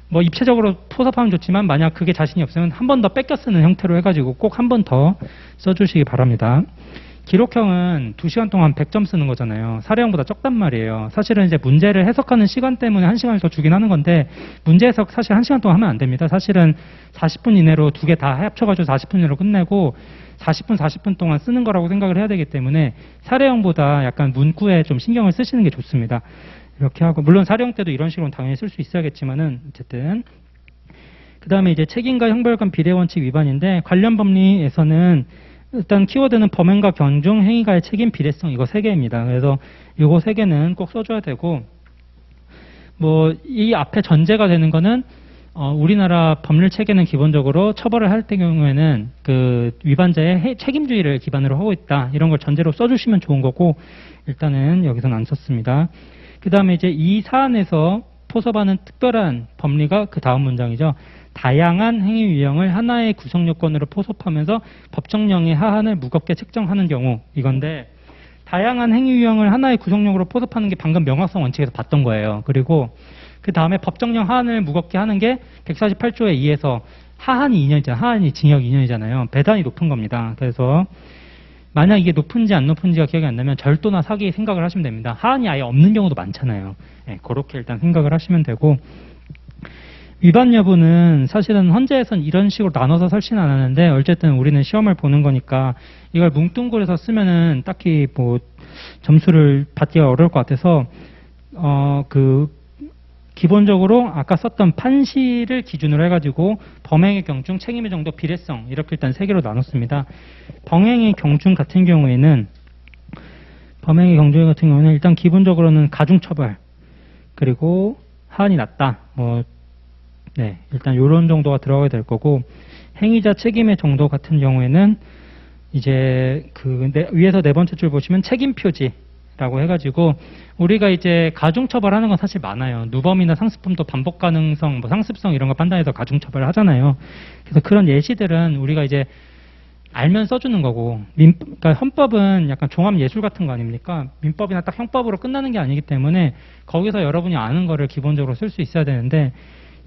뭐 입체적으로 포섭하면 좋지만, 만약 그게 자신이 없으면 한 번 더 뺏겨 쓰는 형태로 해가지고 꼭 한 번 더 써주시기 바랍니다. 기록형은 2시간 동안 100점 쓰는 거잖아요. 사례형보다 적단 말이에요. 사실은 이제 문제를 해석하는 시간 때문에 1시간을 더 주긴 하는 건데, 문제 해석 사실 1시간 동안 하면 안 됩니다. 사실은 40분 이내로 2개 다 합쳐가지고 40분 이내로 끝내고 40분 동안 쓰는 거라고 생각을 해야 되기 때문에 사례형보다 약간 문구에 좀 신경을 쓰시는 게 좋습니다. 이렇게 하고, 물론 사례형 때도 이런 식으로 당연히 쓸 수 있어야겠지만은 어쨌든. 그 다음에 이제 책임과 형벌관 비례 원칙 위반인데, 관련 법리에서는 일단 키워드는 범행과 경중, 행위가의 책임, 비례성 이거 세 개입니다. 그래서 이거 세 개는 꼭 써줘야 되고 뭐 이 앞에 전제가 되는 거는 우리나라 법률 체계는 기본적으로 처벌을 할 때 경우에는 그 위반자의 책임주의를 기반으로 하고 있다. 이런 걸 전제로 써주시면 좋은 거고 일단은 여기서는 안 썼습니다. 그 다음에 이제 이 사안에서 포섭하는 특별한 법리가 그 다음 문장이죠. 다양한 행위 유형을 하나의 구성 요건으로 포섭하면서 법정형의 하한을 무겁게 책정하는 경우 이건데 다양한 행위 유형을 하나의 구성력으로 포섭하는 게 방금 명확성 원칙에서 봤던 거예요. 그리고 그 다음에 법정형 하한을 무겁게 하는 게 148조에 의해서 하한이 2년이잖아요. 하한이 징역 2년이잖아요. 배단이 높은 겁니다. 그래서 만약 이게 높은지 안 높은지가 기억이 안 나면 절도나 사기 생각을 하시면 됩니다. 하한이 아예 없는 경우도 많잖아요. 네, 그렇게 일단 생각을 하시면 되고 위반 여부는 사실은 헌재에서는 이런 식으로 나눠서 설치는 안 하는데 어쨌든 우리는 시험을 보는 거니까 이걸 뭉뚱그려서 쓰면은 딱히 뭐 점수를 받기가 어려울 것 같아서 기본적으로 아까 썼던 판시를 기준으로 해가지고 범행의 경중, 책임의 정도, 비례성 이렇게 일단 세 개로 나눴습니다. 범행의 경중 같은 경우에는 일단 기본적으로는 가중처벌 그리고 하한이 낮다. 일단 이런 정도가 들어가야 될 거고 행위자 책임의 정도 같은 경우에는 이제 위에서 네 번째 줄 보시면 책임 표지라고 해가지고 우리가 이제 가중처벌하는 건 사실 많아요. 누범이나 상습범도 반복 가능성, 상습성 이런 거 판단해서 가중처벌을 하잖아요. 그래서 그런 예시들은 우리가 이제 알면 써주는 거고 그러니까 헌법은 약간 종합 예술 같은 거 아닙니까? 민법이나 딱 형법으로 끝나는 게 아니기 때문에 거기서 여러분이 아는 거를 기본적으로 쓸 수 있어야 되는데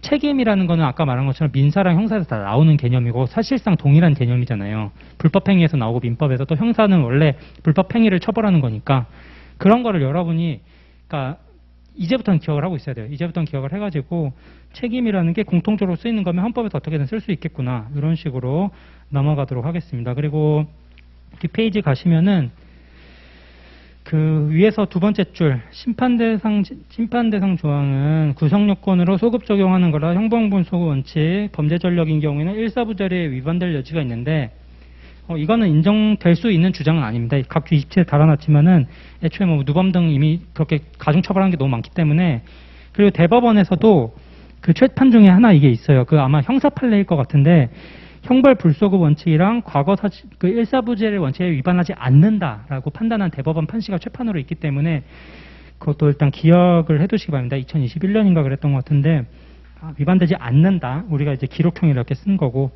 책임이라는 거는 아까 말한 것처럼 민사랑 형사에서 다 나오는 개념이고 사실상 동일한 개념이잖아요. 불법행위에서 나오고 민법에서 또 형사는 원래 불법행위를 처벌하는 거니까 그런 거를 여러분이 그러니까 이제부터는 기억을 하고 있어야 돼요. 이제부터는 기억을 해가지고 책임이라는 게 공통적으로 쓰이는 거면 헌법에서 어떻게든 쓸 수 있겠구나 이런 식으로 넘어가도록 하겠습니다. 그리고 뒷페이지 가시면은 그 위에서 두 번째 줄 심판 대상 조항은 구성 요건으로 소급 적용하는 거라 형법분소급 원칙, 범죄 전력인 경우에는 일사부절에 위반될 여지가 있는데 이거는 인정될 수 있는 주장은 아닙니다. 각주 27에 달아놨지만은 애초에 뭐 누범 등 이미 그렇게 가중처벌하는 게 너무 많기 때문에 그리고 대법원에서도 그 최판 중에 하나 이게 있어요. 그 아마 형사 판례일 것 같은데 형벌 불소급 원칙이랑 과거 그 일사부재를 원칙에 위반하지 않는다라고 판단한 대법원 판시가 최판으로 있기 때문에 그것도 일단 기억을 해두시기 바랍니다. 2021년인가 그랬던 것 같은데 위반되지 않는다. 우리가 이제 기록형이 이렇게 쓴 거고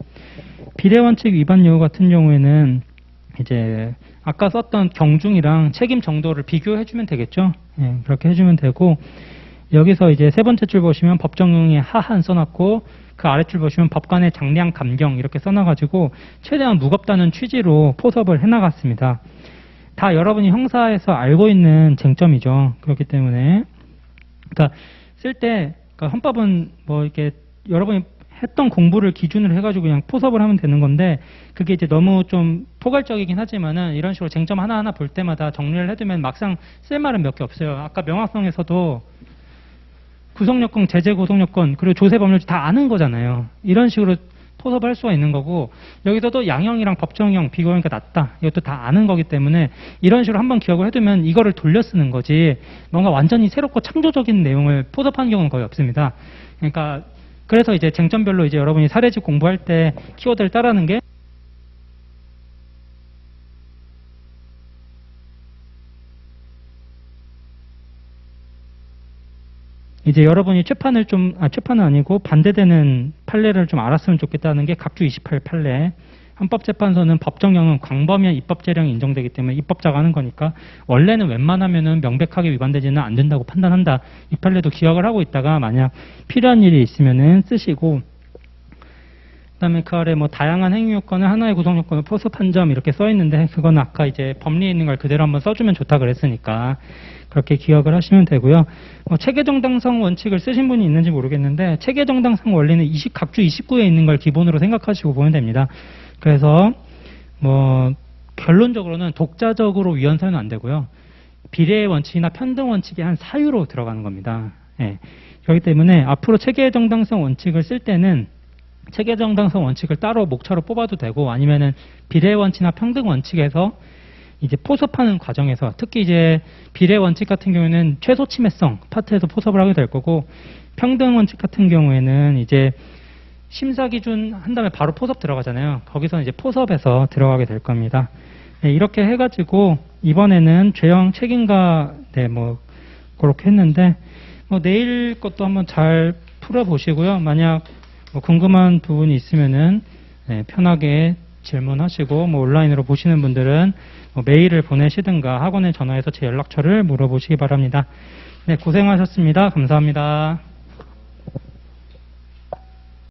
비례 원칙 위반 여부 같은 경우에는 이제 아까 썼던 경중이랑 책임 정도를 비교해주면 되겠죠. 예, 그렇게 해주면 되고 여기서 이제 세 번째 줄 보시면 법정형의 하한 써놨고 그 아래줄 보시면 법관의 장량 감경 이렇게 써놔가지고 최대한 무겁다는 취지로 포섭을 해나갔습니다. 다 여러분이 형사에서 알고 있는 쟁점이죠. 그렇기 때문에 그러니까 쓸 때 그러니까 헌법은 뭐 이렇게 여러분이 했던 공부를 기준으로 해가지고 그냥 포섭을 하면 되는 건데 그게 이제 너무 좀 포괄적이긴 하지만은 이런 식으로 쟁점 하나하나 볼 때마다 정리를 해두면 막상 쓸 말은 몇 개 없어요. 아까 명확성에서도 구성요건, 제재 구성요건, 그리고 조세법률 다 아는 거잖아요. 이런 식으로 포섭을 할 수가 있는 거고 여기서도 양형이랑 법정형 비교하니까 낮다. 이것도 다 아는 거기 때문에 이런 식으로 한번 기억을 해두면 이거를 돌려 쓰는 거지 뭔가 완전히 새롭고 창조적인 내용을 포섭하는 경우는 거의 없습니다. 그러니까 그래서 이제 쟁점별로 이제 여러분이 사례집 공부할 때 키워드를 따라하는 게 이제 여러분이 최판은 아니고 반대되는 판례를 좀 알았으면 좋겠다는 게 각주 28 판례. 헌법재판소는 법정형은 광범위한 입법재량이 인정되기 때문에 입법자가 하는 거니까 원래는 웬만하면은 명백하게 위반되지는 안 된다고 판단한다. 이 판례도 기억을 하고 있다가 만약 필요한 일이 있으면은 쓰시고 그다음에 그 아래 뭐 다양한 행위 요건을 하나의 구성 요건을 포섭한 점 이렇게 써 있는데 그건 아까 이제 법리에 있는 걸 그대로 한번 써주면 좋다 그랬으니까 그렇게 기억을 하시면 되고요. 체계 정당성 원칙을 쓰신 분이 있는지 모르겠는데 체계 정당성 원리는 각주 29에 있는 걸 기본으로 생각하시고 보면 됩니다. 그래서 뭐 결론적으로는 독자적으로 위헌사유는 안 되고요. 비례 원칙이나 편등 원칙의 한 사유로 들어가는 겁니다. 예. 그렇기 때문에 앞으로 체계 정당성 원칙을 쓸 때는 체계정당성 원칙을 따로 목차로 뽑아도 되고, 아니면은 비례 원칙이나 평등 원칙에서 이제 포섭하는 과정에서, 특히 이제 비례 원칙 같은 경우에는 최소 침해성 파트에서 포섭을 하게 될 거고, 평등 원칙 같은 경우에는 이제 심사 기준 한 다음에 바로 포섭 들어가잖아요. 거기서 이제 포섭에서 들어가게 될 겁니다. 네, 이렇게 해가지고 이번에는 죄형 책임과 뭐 그렇게 했는데, 뭐 내일 것도 한번 잘 풀어보시고요. 만약 뭐 궁금한 부분이 있으면은 편하게 질문하시고, 뭐 온라인으로 보시는 분들은 뭐 메일을 보내시든가 학원에 전화해서 제 연락처를 물어보시기 바랍니다. 네, 고생하셨습니다. 감사합니다.